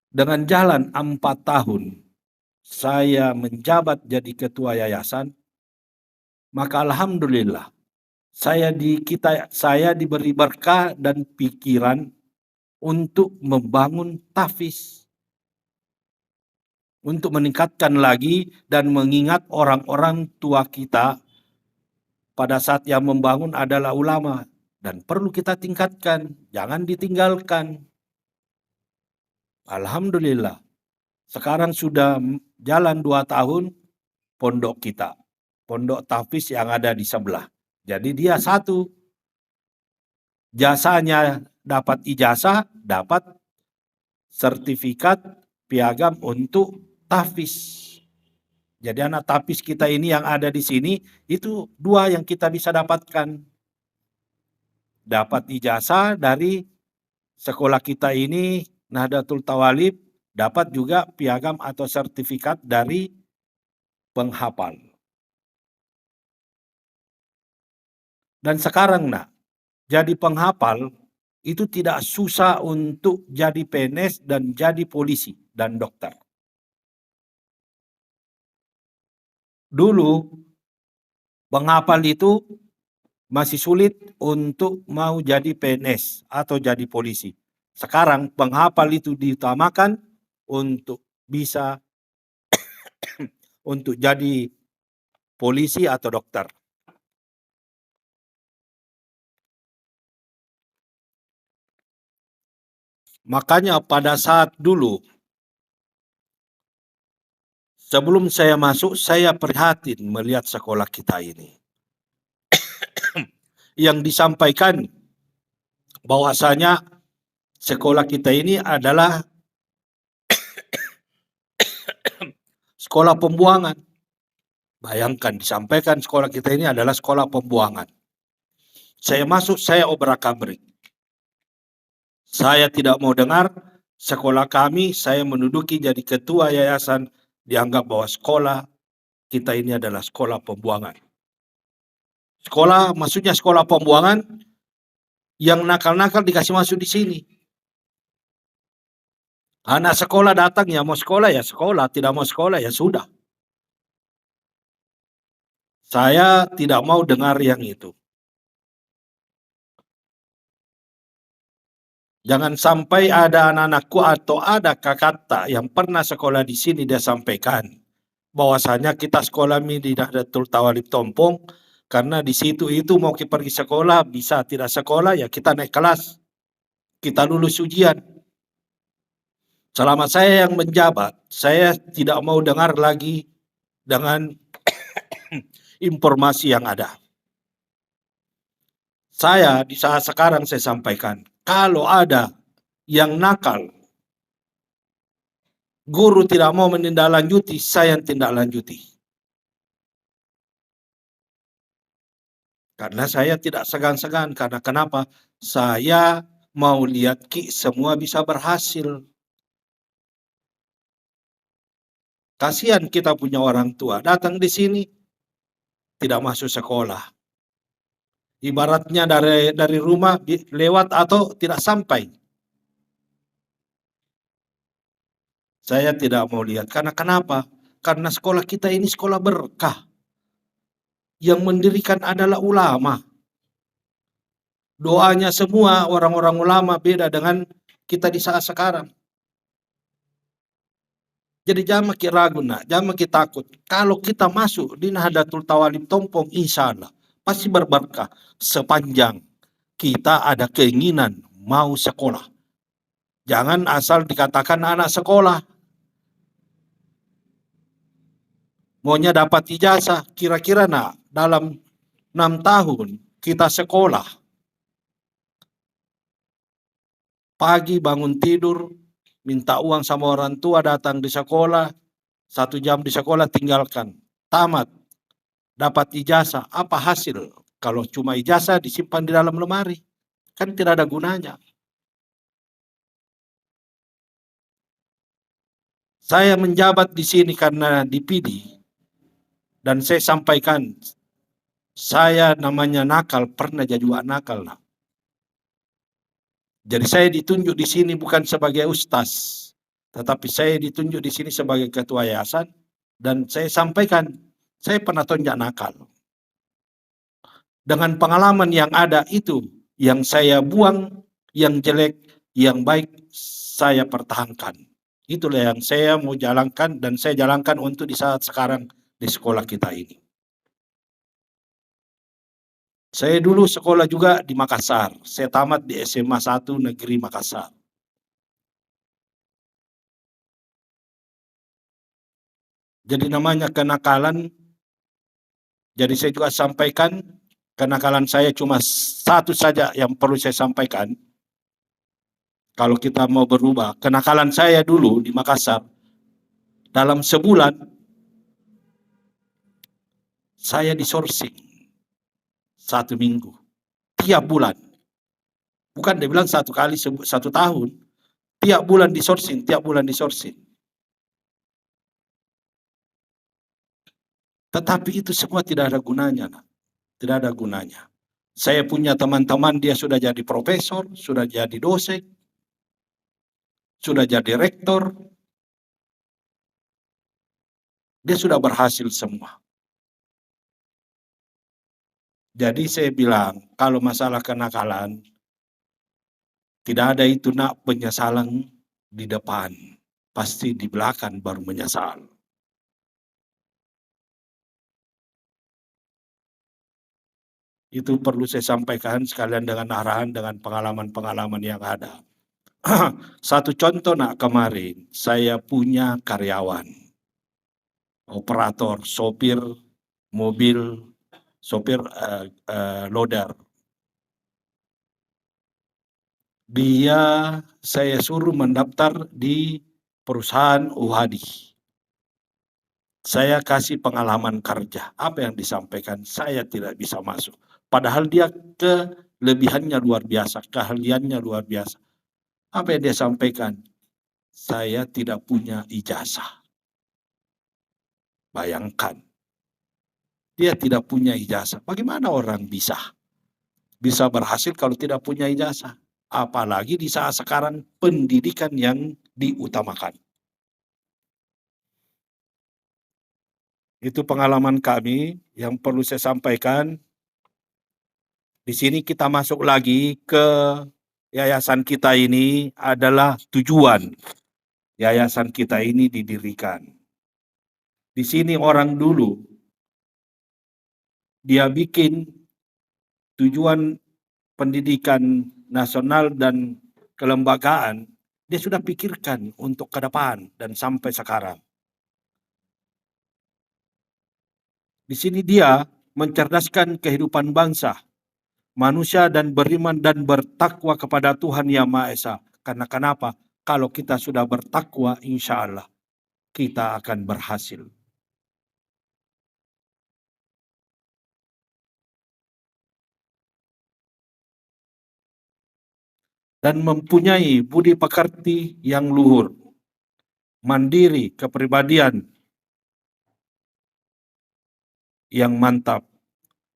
Dengan jalan 4 tahun saya menjabat jadi ketua yayasan, maka alhamdulillah saya diberi berkah dan pikiran untuk membangun tahfiz, untuk meningkatkan lagi dan mengingat orang-orang tua kita pada saat yang membangun adalah ulama dan perlu kita tingkatkan, jangan ditinggalkan. Alhamdulillah, sekarang sudah jalan 2 tahun pondok kita, pondok tahfiz yang ada di sebelah. Jadi dia satu, jasanya dapat ijazah, dapat sertifikat piagam untuk tahfiz. Jadi anak tahfiz kita ini yang ada di sini, itu 2 yang kita bisa dapatkan. Dapat ijazah dari sekolah kita ini, Nahdlatul Tawalib, dapat juga piagam atau sertifikat dari penghafal. Dan sekarang jadi penghafal itu tidak susah untuk jadi PNS dan jadi polisi dan dokter. Dulu penghafal itu masih sulit untuk mau jadi PNS atau jadi polisi. Sekarang penghafal itu diutamakan untuk bisa untuk jadi polisi atau dokter. Makanya pada saat dulu, sebelum saya masuk, saya prihatin melihat sekolah kita ini. Yang disampaikan bahwasanya sekolah kita ini adalah sekolah pembuangan. Bayangkan disampaikan sekolah kita ini adalah sekolah pembuangan. Saya masuk, saya obrak-abrik. Saya tidak mau dengar sekolah kami, saya menduduki jadi ketua yayasan, dianggap bahwa sekolah kita ini adalah sekolah pembuangan. Sekolah, maksudnya sekolah pembuangan, yang nakal-nakal dikasih masuk di sini. Anak sekolah datang ya mau sekolah ya sekolah, tidak mau sekolah ya sudah. Saya tidak mau dengar yang itu. Jangan sampai ada anak-anakku atau ada kakak yang pernah sekolah di sini dia sampaikan bahwasanya kita sekolah di Nahdlatul Tawalib Tompong karena di situ itu mau kita pergi sekolah bisa tidak sekolah ya kita naik kelas, kita lulus ujian. Selama saya yang menjabat, saya tidak mau dengar lagi dengan informasi yang ada. Saya di saat sekarang saya sampaikan, kalau ada yang nakal, guru tidak mau menindaklanjuti, saya yang tindak lanjuti. Karena saya tidak segan-segan, karena kenapa? Saya mau lihat semua bisa berhasil. Kasihan kita punya orang tua, datang di sini, tidak masuk sekolah. Ibaratnya dari rumah lewat atau tidak sampai. Saya tidak mau lihat. Karena kenapa? Karena sekolah kita ini sekolah berkah. Yang mendirikan adalah ulama. Doanya semua orang-orang ulama beda dengan kita di saat sekarang. Jadi jangan makin ragu jangan makin takut. Kalau kita masuk di Nahdlatul Tawalib Tompong, insya Allah pasti berberkah sepanjang kita ada keinginan mau sekolah. Jangan asal dikatakan anak sekolah. Maunya dapat ijazah, kira-kira dalam 6 tahun kita sekolah. Pagi bangun tidur, minta uang sama orang tua, datang di sekolah, 1 jam di sekolah tinggalkan. Tamat, dapat ijazah, apa hasil? Kalau cuma ijazah disimpan di dalam lemari, kan tidak ada gunanya. Saya menjabat di sini karena dipilih, dan saya sampaikan, saya namanya nakal, pernah jadi nakal. Jadi saya ditunjuk di sini bukan sebagai ustaz, tetapi saya ditunjuk di sini sebagai ketua yayasan, dan saya sampaikan, saya pernah tonjak nakal. Dengan pengalaman yang ada itu, yang saya buang, yang jelek, yang baik, saya pertahankan. Itulah yang saya mau jalankan, dan saya jalankan untuk di saat sekarang di sekolah kita ini. Saya dulu sekolah juga di Makassar. Saya tamat di SMA 1 Negeri Makassar. Jadi namanya kenakalan, jadi saya juga sampaikan, kenakalan saya cuma satu saja yang perlu saya sampaikan. Kalau kita mau berubah, kenakalan saya dulu di Makassar, dalam sebulan, saya disourcing 1 minggu, tiap bulan. Bukan dia bilang 1 kali 1 tahun, tiap bulan disourcing, tiap bulan disourcing. Tetapi itu semua tidak ada gunanya, tidak ada gunanya. Saya punya teman-teman, dia sudah jadi profesor, sudah jadi dosen, sudah jadi rektor, dia sudah berhasil semua. Jadi saya bilang, kalau masalah kenakalan, tidak ada itu penyesalan di depan, pasti di belakang baru menyesal. Itu perlu saya sampaikan sekalian dengan arahan, dengan pengalaman-pengalaman yang ada. Satu contoh kemarin, saya punya karyawan, operator, sopir mobil, sopir loader. Dia saya suruh mendaftar di perusahaan UHADI. Saya kasih pengalaman kerja, apa yang disampaikan saya tidak bisa masuk. Padahal dia kelebihannya luar biasa, keahliannya luar biasa. Apa yang dia sampaikan? Saya tidak punya ijazah. Bayangkan, dia tidak punya ijazah. Bagaimana orang bisa berhasil kalau tidak punya ijazah? Apalagi di saat sekarang pendidikan yang diutamakan. Itu pengalaman kami yang perlu saya sampaikan. Di sini kita masuk lagi ke yayasan kita ini adalah tujuan yayasan kita ini didirikan. Di sini orang dulu, dia bikin tujuan pendidikan nasional dan kelembagaan, dia sudah pikirkan untuk ke depan dan sampai sekarang. Di sini dia mencerdaskan kehidupan bangsa, manusia, dan beriman dan bertakwa kepada Tuhan Yang Maha Esa. Karena kenapa? Kalau kita sudah bertakwa, insya Allah kita akan berhasil. Dan mempunyai budi pekerti yang luhur, mandiri, kepribadian yang mantap,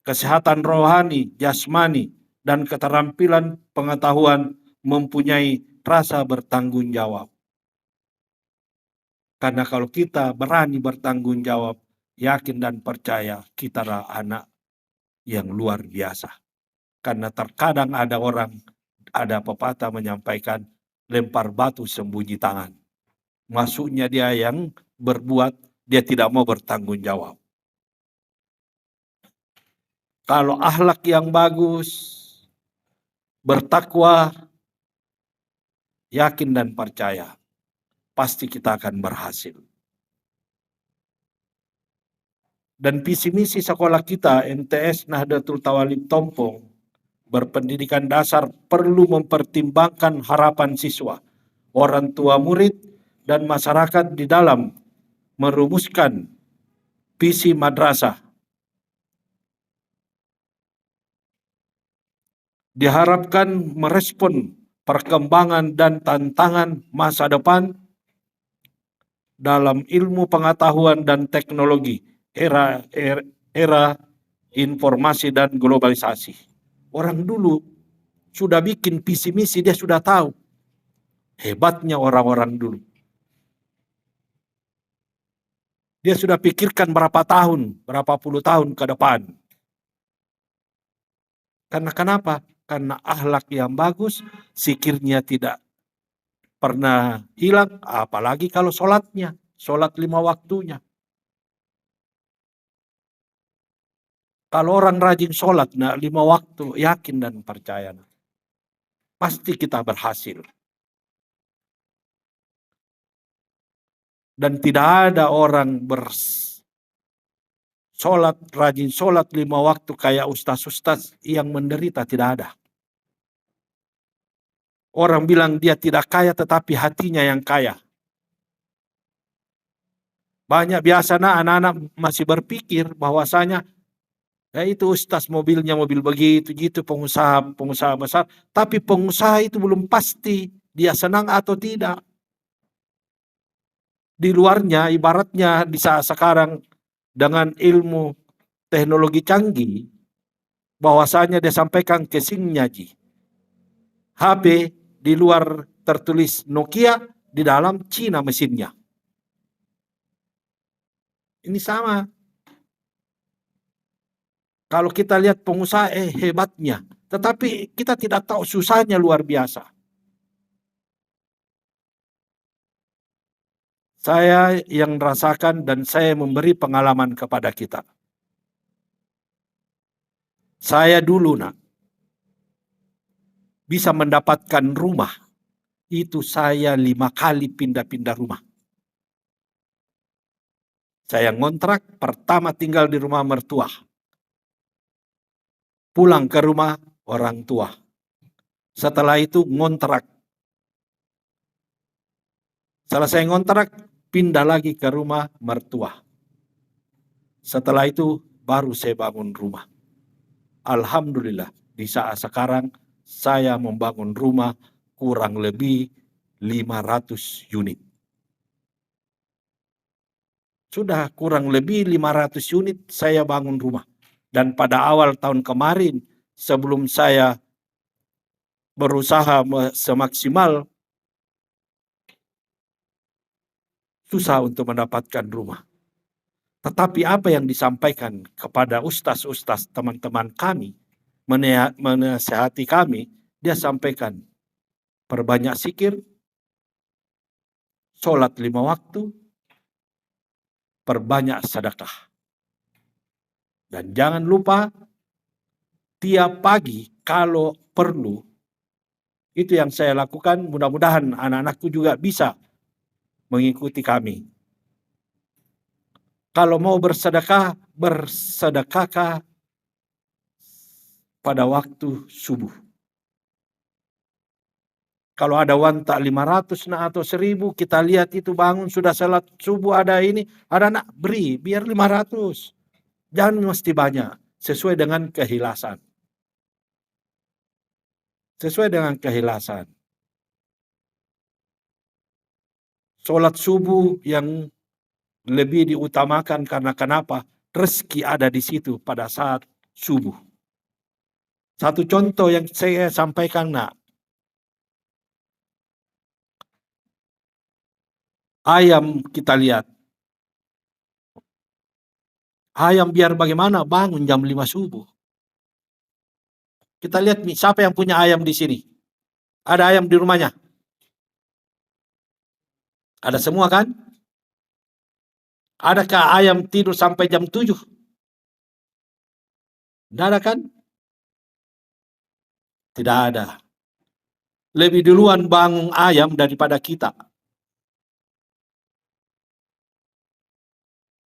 kesehatan rohani, jasmani, dan keterampilan pengetahuan, mempunyai rasa bertanggung jawab. Karena kalau kita berani bertanggung jawab, yakin dan percaya, kita adalah anak yang luar biasa. Karena terkadang ada pepatah menyampaikan, lempar batu sembunyi tangan. Maksudnya dia yang berbuat, dia tidak mau bertanggung jawab. Kalau akhlak yang bagus, bertakwa, yakin dan percaya, pasti kita akan berhasil. Dan visi misi sekolah kita MTS Nahdlatul Tawalib Tompong berpendidikan dasar perlu mempertimbangkan harapan siswa, orang tua murid, dan masyarakat di dalam merumuskan visi madrasah. Diharapkan merespon perkembangan dan tantangan masa depan dalam ilmu pengetahuan dan teknologi era informasi dan globalisasi. Orang dulu sudah bikin visi misi, dia sudah tahu. Hebatnya orang-orang dulu. Dia sudah pikirkan berapa tahun, berapa puluh tahun ke depan. Karena kenapa? Karena akhlak yang bagus, zikirnya tidak pernah hilang, apalagi kalau sholatnya, sholat 5 waktunya. Kalau orang rajin sholat, 5 waktu, yakin dan percaya, pasti kita berhasil. Dan tidak ada orang rajin sholat 5 waktu kayak ustaz-ustaz yang menderita, tidak ada. Orang bilang dia tidak kaya tetapi hatinya yang kaya. Banyak biasanya anak-anak masih berpikir bahwasanya itu ustaz mobilnya mobil begitu, gitu pengusaha besar. Tapi pengusaha itu belum pasti dia senang atau tidak. Di luarnya ibaratnya di saat sekarang dengan ilmu teknologi canggih, bahwasanya dia sampaikan ke Singnya Ji. HP di luar tertulis Nokia, di dalam Cina mesinnya. Ini sama. Kalau kita lihat pengusaha hebatnya, tetapi kita tidak tahu susahnya luar biasa. Saya yang merasakan dan saya memberi pengalaman kepada kita. Saya dulu bisa mendapatkan rumah, itu saya 5 kali pindah-pindah rumah. Saya ngontrak, pertama tinggal di rumah mertua. Pulang ke rumah orang tua. Setelah itu ngontrak. Selesai ngontrak, pindah lagi ke rumah mertua. Setelah itu baru saya bangun rumah. Alhamdulillah, di saat sekarang saya membangun rumah kurang lebih 500 unit. Sudah kurang lebih 500 unit saya bangun rumah. Dan pada awal tahun kemarin, sebelum saya berusaha semaksimal, susah untuk mendapatkan rumah. Tetapi apa yang disampaikan kepada ustaz-ustaz teman-teman kami, menasihati kami, dia sampaikan, perbanyak zikir, sholat 5 waktu, perbanyak sedekah. Dan jangan lupa, tiap pagi kalau perlu, itu yang saya lakukan, mudah-mudahan anak-anakku juga bisa mengikuti kami. Kalau mau bersedekah, bersedekahkah pada waktu subuh. Kalau ada wanita 500 atau 1000, kita lihat itu bangun sudah salat subuh, ada ini, ada nak beri, biar 500. Jangan mesti banyak, sesuai dengan keikhlasan. Sesuai dengan keikhlasan. Sholat subuh yang lebih diutamakan karena kenapa? Rezeki ada di situ pada saat subuh. Satu contoh yang saya sampaikan ayam kita lihat. Ayam biar bagaimana bangun jam 5 subuh. Kita lihat nih, siapa yang punya ayam di sini? Ada ayam di rumahnya? Ada semua kan? Adakah ayam tidur sampai jam 7? Tidak ada kan? Tidak ada. Lebih duluan bangun ayam daripada kita.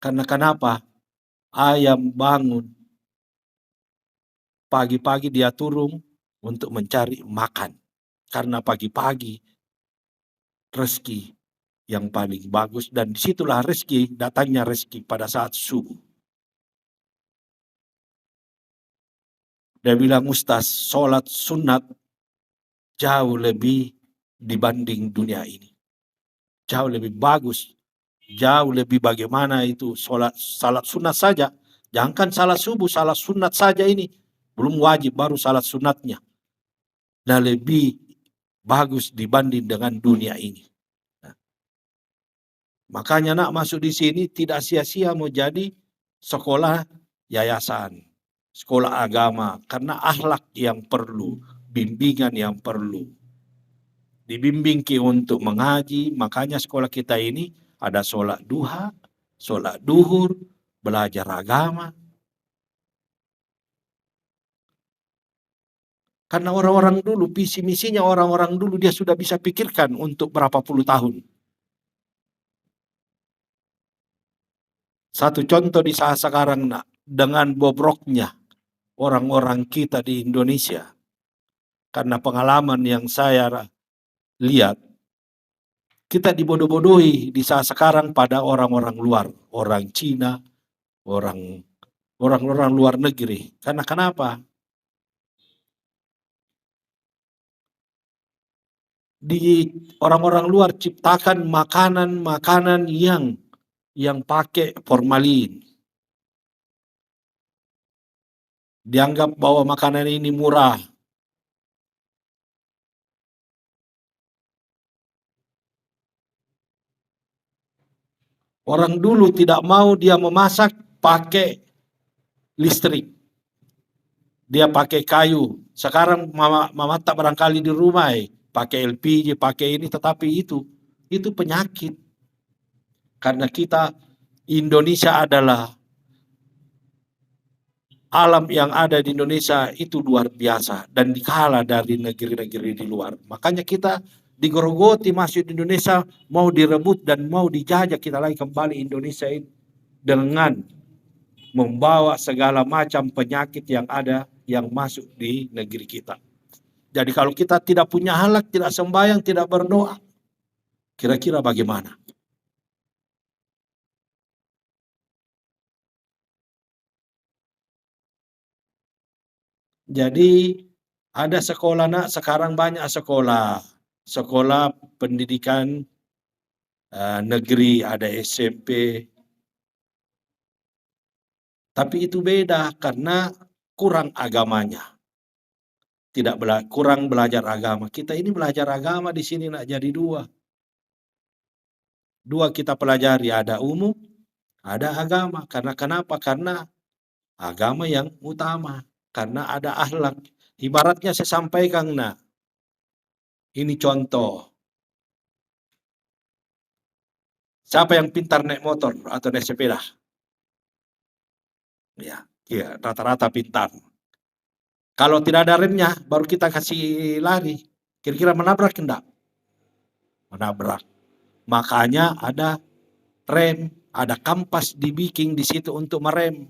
Karena kenapa? Ayam bangun pagi-pagi dia turun untuk mencari makan. Karena pagi-pagi rezeki yang paling bagus, dan disitulah rezeki, datangnya rezeki pada saat subuh. Dia bilang, Ustaz, sholat sunat jauh lebih dibanding dunia ini. Jauh lebih bagus, jauh lebih bagaimana itu salat sunat saja. Jangankan salat subuh, salat sunat saja ini belum wajib, baru salat sunatnya. Dan lebih bagus dibanding dengan dunia ini. Nah, makanya nak masuk di sini tidak sia-sia mau jadi sekolah yayasan, sekolah agama, karena akhlak yang perlu, bimbingan yang perlu. Dibimbing untuk mengaji, makanya sekolah kita ini ada sholat duha, sholat duhur, belajar agama. Karena orang-orang dulu, visi misinya orang-orang dulu dia sudah bisa pikirkan untuk berapa puluh tahun. Satu contoh di saat sekarang nak, dengan bobroknya orang-orang kita di Indonesia. Karena pengalaman yang saya lihat, kita dibodoh-bodohi di saat sekarang pada orang-orang luar, orang Cina, orang-orang luar negeri. Karena kenapa? Di orang-orang luar ciptakan makanan-makanan yang pakai formalin. Dianggap bahwa makanan ini murah. Orang dulu tidak mau dia memasak pakai listrik. Dia pakai kayu. Sekarang mama tak barangkali di rumah pakai LPG, pakai ini, tetapi itu penyakit. Karena kita Indonesia adalah alam yang ada di Indonesia itu luar biasa dan dikalah dari negeri-negeri di luar. Makanya kita digerogoti masuk di Indonesia, mau direbut dan mau dijajah kita lagi kembali Indonesia ini dengan membawa segala macam penyakit yang ada yang masuk di negeri kita. Jadi kalau kita tidak punya akhlak, tidak sembahyang, tidak berdoa, kira-kira bagaimana? Jadi ada sekolah nak, sekarang banyak sekolah pendidikan negeri, ada SMP. Tapi itu beda karena kurang agamanya. Kurang belajar agama. Kita ini belajar agama di sini nak jadi dua. Dua kita pelajari, ada umum, ada agama. Karena kenapa? Karena agama yang utama. Karena ada akhlak. Ibaratnya saya sampaikan nak. Ini contoh. Siapa yang pintar naik motor atau naik sepeda? Ya, rata-rata pintar. Kalau tidak ada remnya, baru kita kasih lari. Kira-kira menabrak enggak? Menabrak. Makanya ada rem, ada kampas dibikin di situ untuk merem.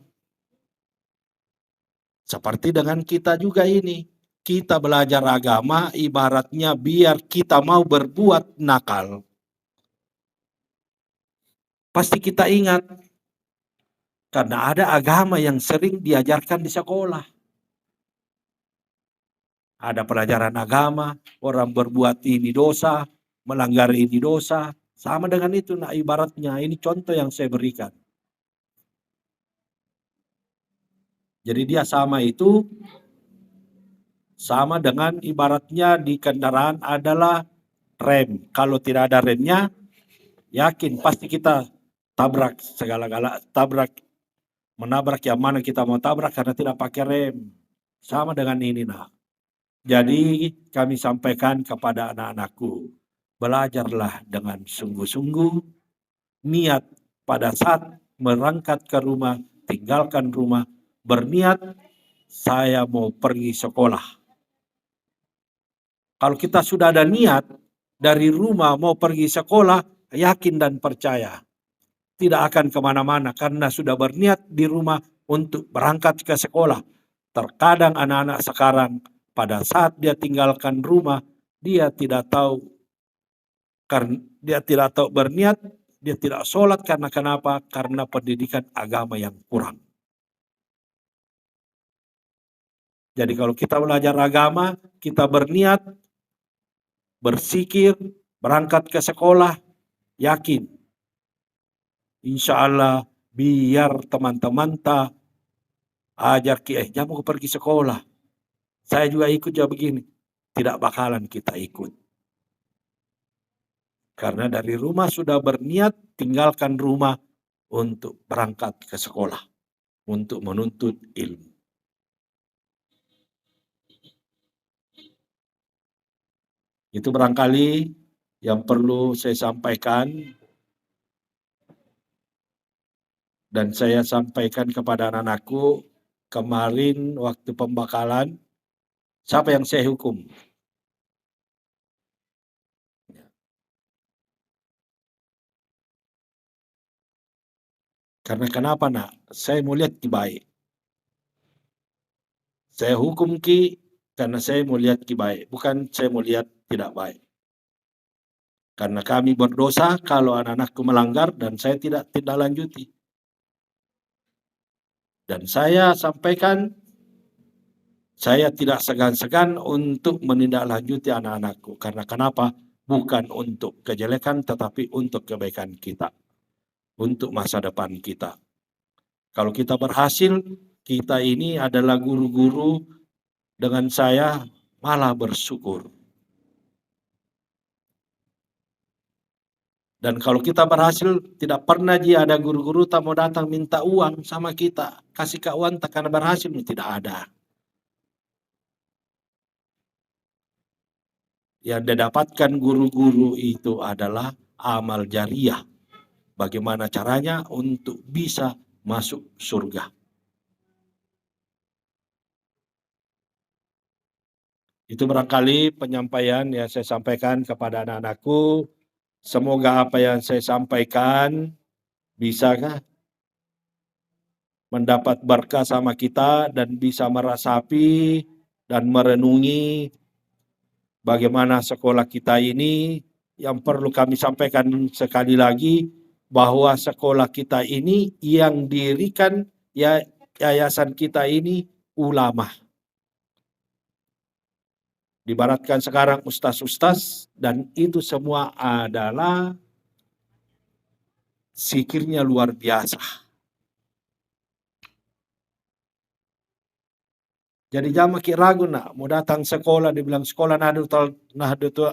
Seperti dengan kita juga ini. Kita belajar agama ibaratnya biar kita mau berbuat nakal. Pasti kita ingat. Karena ada agama yang sering diajarkan di sekolah. Ada pelajaran agama, orang berbuat ini dosa, melanggar ini dosa. Sama dengan itu, nah ibaratnya ini contoh yang saya berikan. Jadi dia sama itu, sama dengan ibaratnya di kendaraan adalah rem. Kalau tidak ada remnya, yakin pasti kita tabrak segala-gala, menabrak yang mana kita mau tabrak karena tidak pakai rem. Sama dengan ini nah. Jadi kami sampaikan kepada anak-anakku, belajarlah dengan sungguh-sungguh, niat pada saat berangkat ke rumah, tinggalkan rumah, berniat saya mau pergi sekolah. Kalau kita sudah ada niat dari rumah mau pergi sekolah, yakin dan percaya tidak akan kemana-mana karena sudah berniat di rumah untuk berangkat ke sekolah. Terkadang anak-anak sekarang pada saat dia tinggalkan rumah, dia tidak tahu berniat, dia tidak sholat karena kenapa? Karena pendidikan agama yang kurang. Jadi kalau kita belajar agama, kita berniat, bersikir, berangkat ke sekolah, yakin. Insya Allah biar teman-teman ajar mau pergi sekolah. Saya juga ikut ya begini. Tidak bakalan kita ikut. Karena dari rumah sudah berniat tinggalkan rumah untuk berangkat ke sekolah. Untuk menuntut ilmu. Itu barangkali yang perlu saya sampaikan. Dan saya sampaikan kepada anak-anakku kemarin waktu pembakalan. Siapa yang saya hukum? Karena kenapa nak? Saya mau lihat ki baik. Saya hukum ki karena saya mau lihat ki baik. Bukan saya mau lihat tidak baik. Karena kami berdosa kalau anak-anakku melanggar dan saya tidak lanjuti. Dan saya sampaikan, saya tidak segan-segan untuk menindaklanjuti anak-anakku. Karena kenapa? Bukan untuk kejelekan tetapi untuk kebaikan kita. Untuk masa depan kita. Kalau kita berhasil, kita ini adalah guru-guru dengan saya malah bersyukur. Dan kalau kita berhasil, tidak pernah dia ada guru-guru tak mau datang minta uang sama kita. Kasih ke uang tak karena berhasil, tidak ada. Yang didapatkan guru-guru itu adalah amal jariah. Bagaimana caranya untuk bisa masuk surga. Itu barangkali penyampaian yang saya sampaikan kepada anak-anakku. Semoga apa yang saya sampaikan bisakah mendapat berkah sama kita dan bisa meresapi dan merenungi bagaimana sekolah kita ini. Yang perlu kami sampaikan sekali lagi bahwa sekolah kita ini yang dirikan yayasan kita ini ulama. Dibaratkan sekarang ustaz-ustaz dan itu semua adalah zikirnya luar biasa. Jadi jangan makin ragu nak, mau datang sekolah dibilang sekolah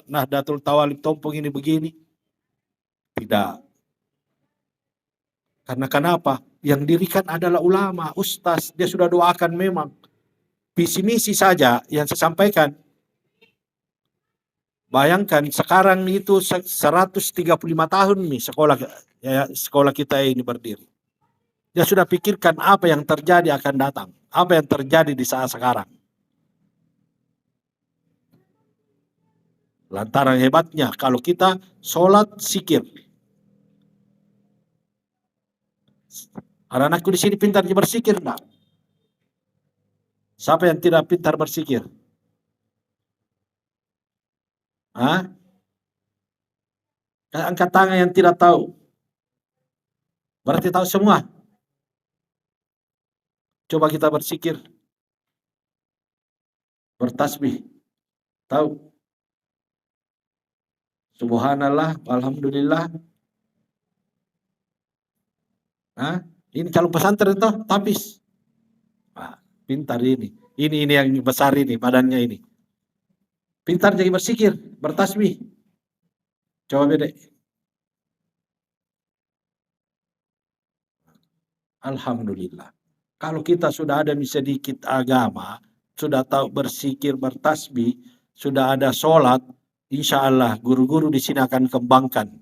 Nahdlatul Tawalib Tompong ini begini. Tidak. Karena kenapa? Yang dirikan adalah ulama, ustaz, dia sudah doakan memang. Visi misi saja yang saya sampaikan. Bayangkan sekarang itu 135 tahun nih sekolah kita ini berdiri. Dia sudah pikirkan apa yang terjadi akan datang. Apa yang terjadi di saat sekarang. Lantaran hebatnya kalau kita sholat zikir. Anak-anakku di sini pintar berzikir enggak? Siapa yang tidak pintar berzikir? Hah? Angkat tangan yang tidak tahu. Berarti tahu semua. Coba kita berzikir. Bertasbih. Tahu? Subhanallah, alhamdulillah. Hah? Ini calon pesantren itu tapis. Pintar ini. Ini yang besar ini, badannya ini. Pintar jadi berzikir, bertasbih. Coba beda. Alhamdulillah. Kalau kita sudah ada sedikit agama, sudah tahu berzikir, bertasbih, sudah ada sholat, insya Allah guru-guru di sini akan kembangkan.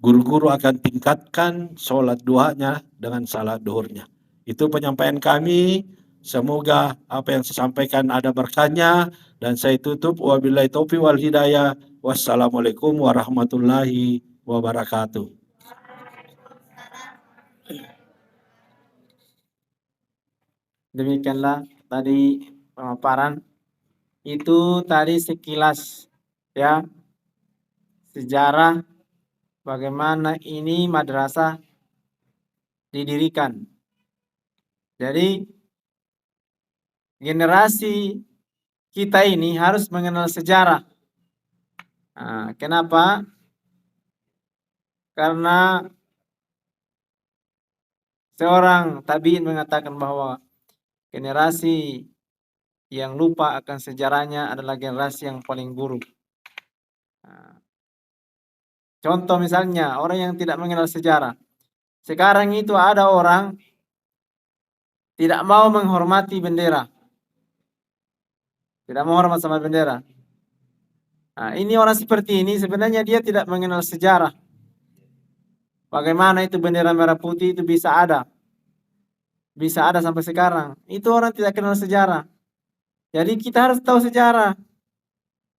Guru-guru akan tingkatkan sholat duhanya dengan salat duhurnya. Itu penyampaian kami. Semoga apa yang saya sampaikan ada berkahnya Dan saya tutup, wabillahi taufiq wal hidayah. Wassalamualaikum warahmatullahi wabarakatuh. Demikianlah tadi pemaparan. Itu tadi sekilas ya sejarah bagaimana ini madrasah didirikan. Jadi generasi kita ini harus mengenal sejarah. Nah, kenapa? Karena seorang tabi'in mengatakan bahwa generasi yang lupa akan sejarahnya adalah generasi yang paling buruk. Nah, contoh misalnya orang yang tidak mengenal sejarah. Sekarang itu ada orang tidak mau menghormati bendera. Tidak mau hormat sama bendera. Nah, ini orang seperti ini sebenarnya dia tidak mengenal sejarah. Bagaimana itu bendera merah putih itu bisa ada. Bisa ada sampai sekarang. Itu orang tidak kenal sejarah. Jadi kita harus tahu sejarah.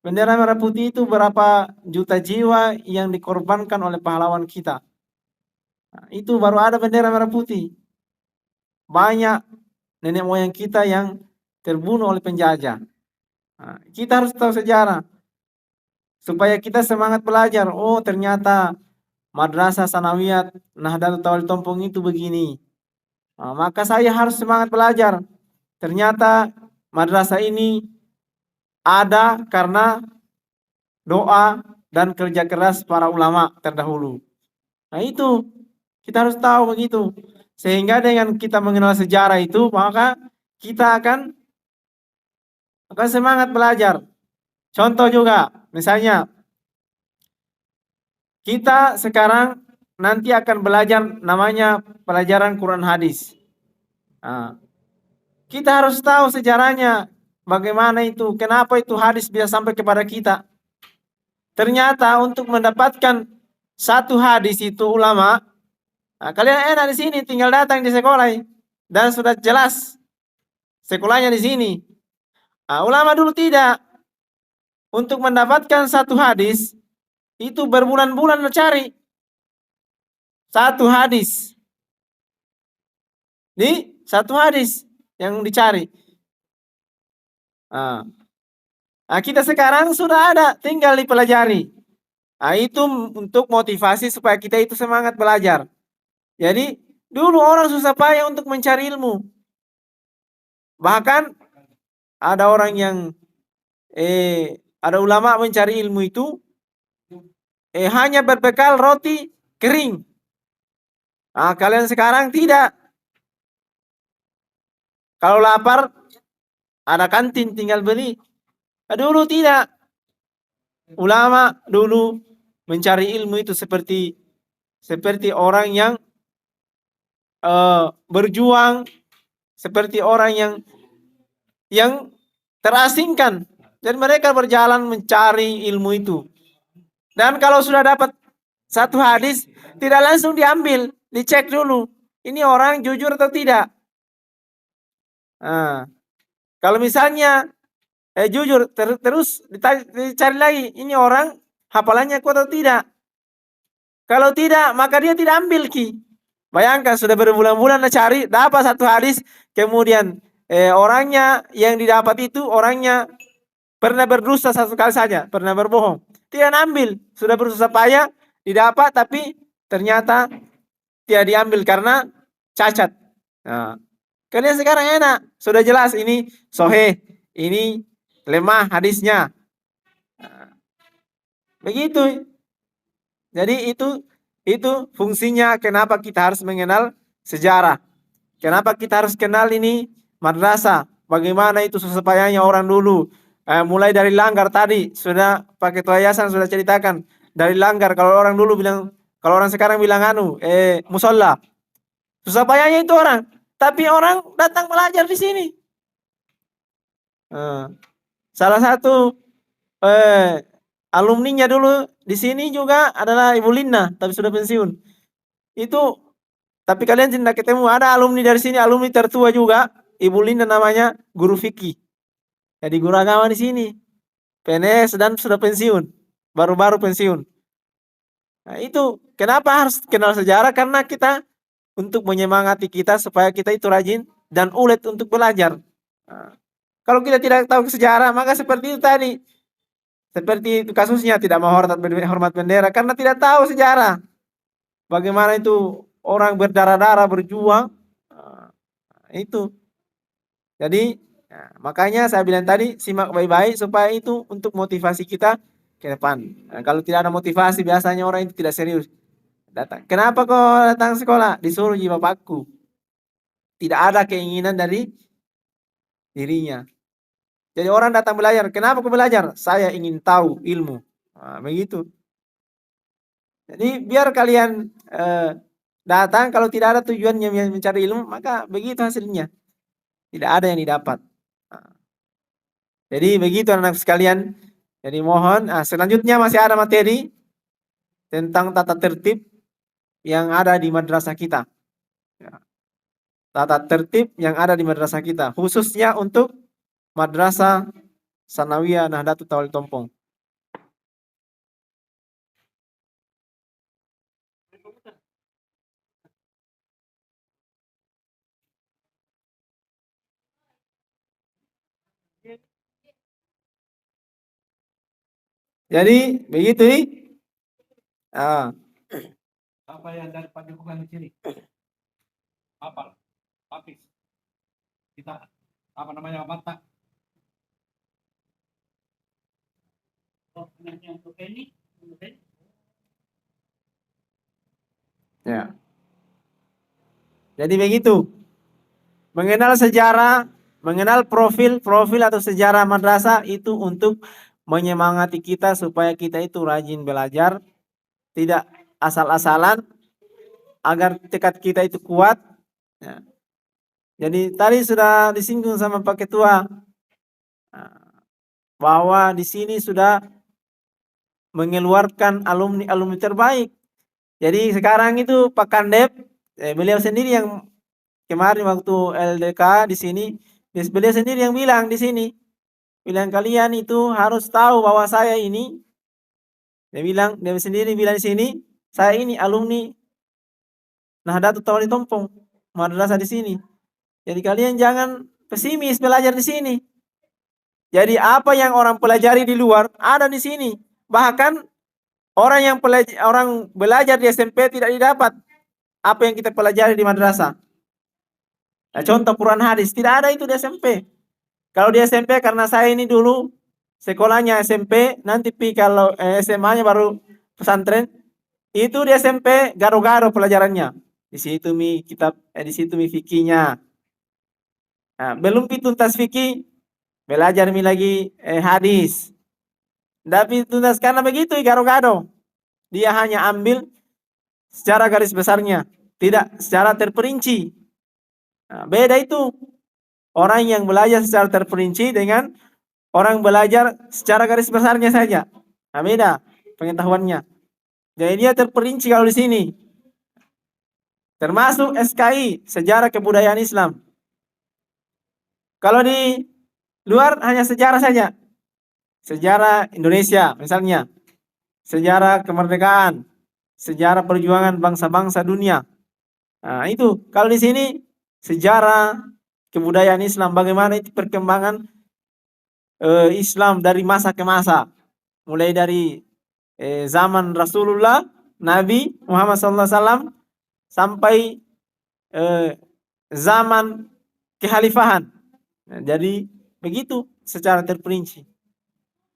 Bendera merah putih itu berapa juta jiwa yang dikorbankan oleh pahlawan kita. Nah, itu baru ada bendera merah putih. Banyak nenek moyang kita yang terbunuh oleh penjajah. Nah, kita harus tahu sejarah. Supaya kita semangat belajar. Oh, ternyata Madrasah Sanawiyat Nahdlatul Tawal Tompong itu begini. Nah, maka saya harus semangat belajar. Ternyata madrasah ini ada karena doa dan kerja keras para ulama terdahulu. Nah, itu kita harus tahu begitu. Sehingga dengan kita mengenal sejarah itu, maka kita akan semangat belajar. Contoh juga, misalnya kita sekarang nanti akan belajar namanya pelajaran Quran hadis. Nah, kita harus tahu sejarahnya, bagaimana itu, kenapa itu hadis bisa sampai kepada kita. Ternyata untuk mendapatkan satu hadis itu ulama, nah, kalian enak di sini, tinggal datang di sekolah dan sudah jelas sekolahnya di sini. Nah, ulama dulu tidak. Untuk mendapatkan satu hadis itu berbulan-bulan mencari satu hadis. Di satu hadis yang dicari. Nah, kita sekarang sudah ada, tinggal dipelajari. Nah, itu untuk motivasi supaya kita itu semangat belajar. Jadi dulu orang susah payah untuk mencari ilmu. Bahkan ada orang yang ada ulama mencari ilmu itu hanya berbekal roti kering. Nah, kalian sekarang tidak. Kalau lapar ada kantin tinggal beli. Nah, dulu tidak. Ulama dulu mencari ilmu itu seperti orang yang berjuang, seperti orang yang terasingkan. Dan mereka berjalan mencari ilmu itu. Dan kalau sudah dapat satu hadis, tidak langsung diambil, dicek dulu. Ini orang jujur atau tidak. Nah, kalau misalnya jujur, terus dicari lagi, ini orang hafalannya kuat atau tidak. Kalau tidak, maka dia tidak ambil ki. Bayangkan sudah berbulan-bulan cari, dapat satu hadis, kemudian orangnya yang didapat itu orangnya pernah berdusta satu kali saja, pernah berbohong. Tidak ambil, sudah berusaha payah, didapat tapi ternyata tidak diambil karena cacat. Nah, kalian sekarang enak, sudah jelas ini sahih, ini lemah hadisnya. Nah, begitu. Jadi itu fungsinya kenapa kita harus mengenal sejarah. Kenapa kita harus kenal ini madrasah. Bagaimana itu susah payahnya orang dulu. Mulai dari langgar tadi sudah pakai tua yayasan sudah ceritakan. Dari langgar kalau orang dulu bilang, kalau orang sekarang bilang musola. Susah payahnya itu orang. Tapi orang datang belajar di sini. Salah satu alumninya dulu di sini juga adalah Ibu Lina, tapi sudah pensiun. Itu, tapi kalian tidak ketemu. Ada alumni dari sini, alumni tertua juga. Ibu Lina namanya guru fikih. Jadi guru agama di sini PNS dan sudah pensiun, baru-baru pensiun. Nah, itu kenapa harus kenal sejarah? Karena kita untuk menyemangati kita supaya kita itu rajin dan ulet untuk belajar. Nah, kalau kita tidak tahu sejarah, maka seperti itu tadi. Seperti itu kasusnya tidak mau hormat bendera karena tidak tahu sejarah. Bagaimana itu orang berdarah-darah berjuang. Nah, itu. Jadi makanya saya bilang tadi simak baik-baik supaya itu untuk motivasi kita ke depan. Nah, kalau tidak ada motivasi biasanya orang itu tidak serius datang. Kenapa kau datang sekolah? Disuruh ji bapakku. Tidak ada keinginan dari dirinya. Jadi orang datang belajar. Kenapa kau belajar? Saya ingin tahu ilmu. Nah, begitu. Jadi biar kalian datang kalau tidak ada tujuannya mencari ilmu, maka begitu hasilnya. Tidak ada yang didapat. Nah, jadi begitu anak sekalian. Jadi mohon, selanjutnya masih ada materi tentang tata tertib yang ada di madrasah kita. Ya. Tata tertib yang ada di madrasah kita, khususnya untuk Madrasah Sanawiyah Nahdlatul Tawal Tompong. Jadi begitu nih. Apa yang dari Pak Jokowi di sini? Apa? Papis. Kita apa namanya mata? Ya. Jadi begitu. Mengenal sejarah, mengenal profil atau sejarah madrasah itu untuk menyemangati kita supaya kita itu rajin belajar, tidak asal-asalan, agar tekad kita itu kuat. Ya. Jadi tadi sudah disinggung sama Pak Ketua bahwa di sini sudah mengeluarkan alumni terbaik. Jadi sekarang itu Pak Kandep, beliau sendiri yang kemarin waktu LDK di sini, beliau sendiri yang bilang di sini, bilang kalian itu harus tahu bahwa saya ini, dia sendiri bilang di sini, saya ini alumni Nahdlatul Tawal Tompong, madrasah di sini. Jadi kalian jangan pesimis belajar di sini. Jadi apa yang orang pelajari di luar ada di sini. Bahkan orang belajar di SMP tidak didapat apa yang kita pelajari di madrasah. Nah, contoh Quran hadis tidak ada itu di SMP. Kalau di SMP karena saya ini dulu sekolahnya SMP, nanti kalau SMA-nya baru pesantren, itu di SMP garo-garo pelajarannya. Di situ di situ fikihnya. Nah, belum tuntas fikih, belajar lagi hadis. Tapi tuntas karena begitu garo-garo. Dia hanya ambil secara garis besarnya, tidak secara terperinci. Nah, beda itu orang yang belajar secara terperinci dengan orang belajar secara garis besarnya saja. Nah, beda pengetahuannya. Jadi dia terperinci kalau di sini. Termasuk SKI, Sejarah Kebudayaan Islam. Kalau di luar hanya sejarah saja. Sejarah Indonesia misalnya. Sejarah kemerdekaan, sejarah perjuangan bangsa-bangsa dunia. Nah, itu kalau di sini sejarah kebudayaan Islam, bagaimana itu perkembangan Islam dari masa ke masa, mulai dari zaman Rasulullah Nabi Muhammad SAW sampai zaman kekhalifahan. Nah, jadi begitu secara terperinci.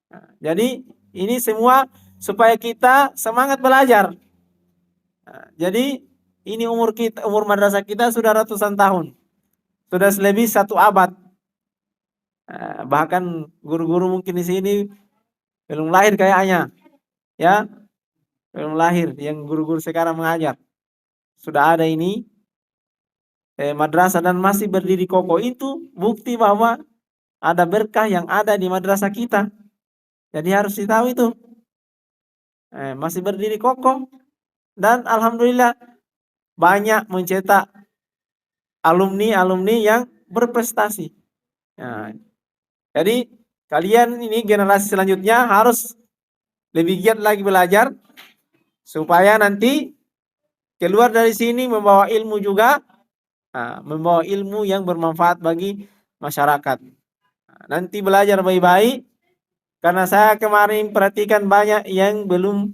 Nah, jadi ini semua supaya kita semangat belajar. Nah, jadi ini umur madrasah kita sudah ratusan tahun, sudah lebih 1 abad. Nah, bahkan guru-guru mungkin di sini belum lahir kayaknya, ya belum lahir yang guru-guru sekarang mengajar. Sudah ada ini madrasah dan masih berdiri kokoh, itu bukti bahwa ada berkah yang ada di madrasah kita. Jadi harus ditahu itu. Masih berdiri kokoh dan alhamdulillah banyak mencetak alumni yang berprestasi. Nah, Jadi kalian ini generasi selanjutnya harus lebih giat lagi belajar supaya nanti keluar dari sini membawa ilmu juga, membawa ilmu yang bermanfaat bagi masyarakat. Nanti belajar baik-baik karena saya kemarin perhatikan banyak yang belum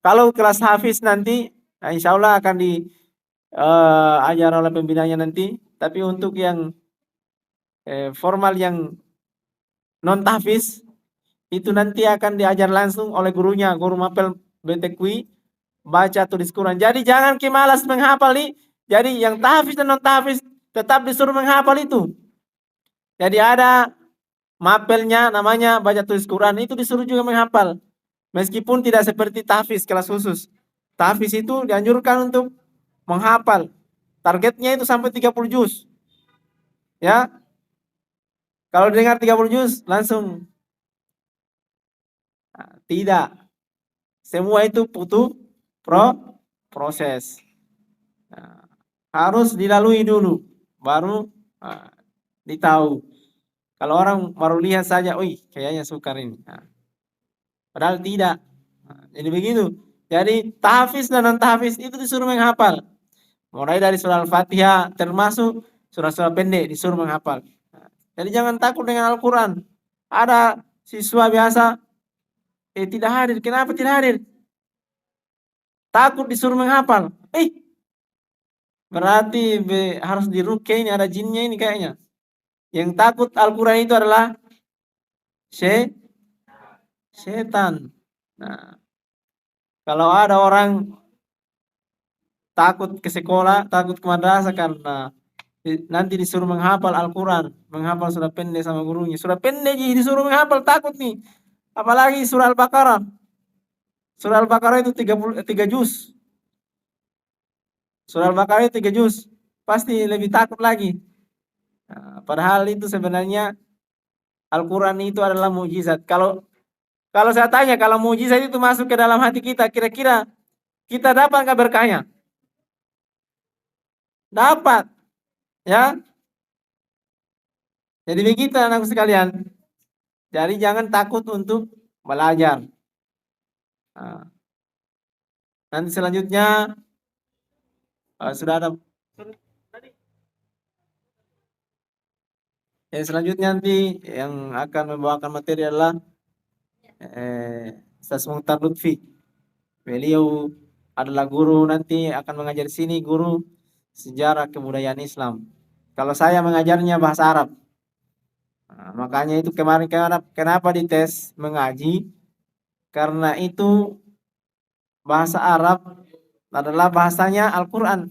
kalau kelas hafiz nanti insya Allah akan diajar oleh pembinanya nanti. Tapi untuk yang formal yang non tahfiz itu nanti akan diajar langsung oleh gurunya, guru mapel BTQI, baca tulis Quran. Jadi jangan malas menghafal nih. Jadi yang tahfiz dan non tahfiz tetap disuruh menghafal itu. Jadi ada mapelnya namanya baca tulis Quran, itu disuruh juga menghafal. Meskipun tidak seperti tahfiz kelas khusus. Tahfiz itu dianjurkan untuk menghafal. Targetnya itu sampai 30 juz. Ya. Kalau dengar 30 juz langsung tidak. Semua itu butuh proses. Harus dilalui dulu baru ditahu. Kalau orang baru lihat saja, wih kayaknya sukar ini. Padahal tidak. Jadi begitu. Jadi tahfiz dan non tahfiz itu disuruh menghafal. Mulai dari surah Al-Fatihah termasuk surah-surah pendek disuruh menghafal. Jadi jangan takut dengan Al-Quran. Ada siswa biasa tidak hadir. Kenapa tidak hadir? Takut disuruh menghafal. Berarti harus diruqyah, ini ada jinnya ini kayaknya. Yang takut Al-Quran itu adalah setan. Nah, kalau ada orang takut ke sekolah, takut ke madrasah karena nanti disuruh menghafal Al-Quran, menghafal surah pendek sama gurunya. Surah pendek disuruh menghafal, takut nih. Apalagi surah Al-Baqarah. Surah Al-Baqarah itu 3 juz. Surah Al-Baqarah itu 3 juz. Pasti lebih takut lagi. Padahal itu sebenarnya Al-Quran itu adalah mukjizat. Kalau saya tanya, kalau mukjizat itu masuk ke dalam hati kita, kira-kira kita dapat nggak berkahnya? Dapat, ya. Jadi begitu anakku sekalian. Jadi jangan takut untuk belajar. Nanti selanjutnya sudah ada. Selanjutnya nanti yang akan membawakan materi adalah Ustaz Mukhtar Lutfi. Beliau adalah guru, nanti akan mengajar di sini, guru sejarah kebudayaan Islam. Kalau saya mengajarnya bahasa Arab. Makanya itu kemarin kenapa dites mengaji? Karena itu bahasa Arab adalah bahasanya Al-Quran.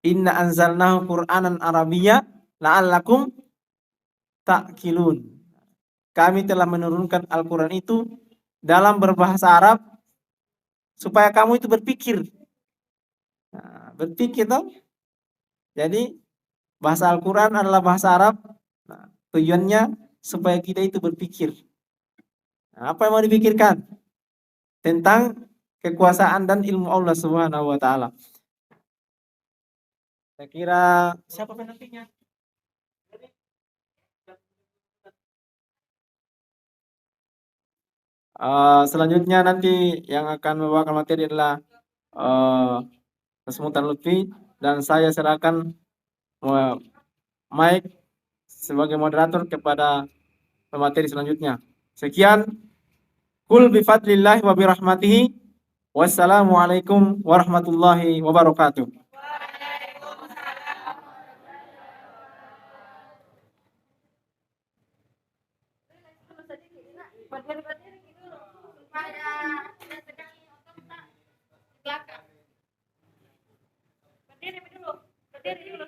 Inna anzalnahu Qur'anan Arabiyya la'allakum ta'qilun. Kami telah menurunkan Al-Quran itu dalam berbahasa Arab supaya kamu itu berpikir. Berpikir toh. Jadi bahasa Al-Quran adalah bahasa Arab. Tujuannya supaya kita itu berpikir. Apa yang mau dipikirkan? Tentang kekuasaan dan ilmu Allah Subhanahu wa taala. Saya kira siapa pendampingnya? Selanjutnya nanti yang akan membawakan materi adalah Mas Mukhtar Lutfi, dan saya serahkan mic sebagai moderator kepada pemateri selanjutnya. Sekian. Qul bifadlillahi wa birahmatihi. Wassalamualaikum warahmatullahi wabarakatuh. Berdiri dulu.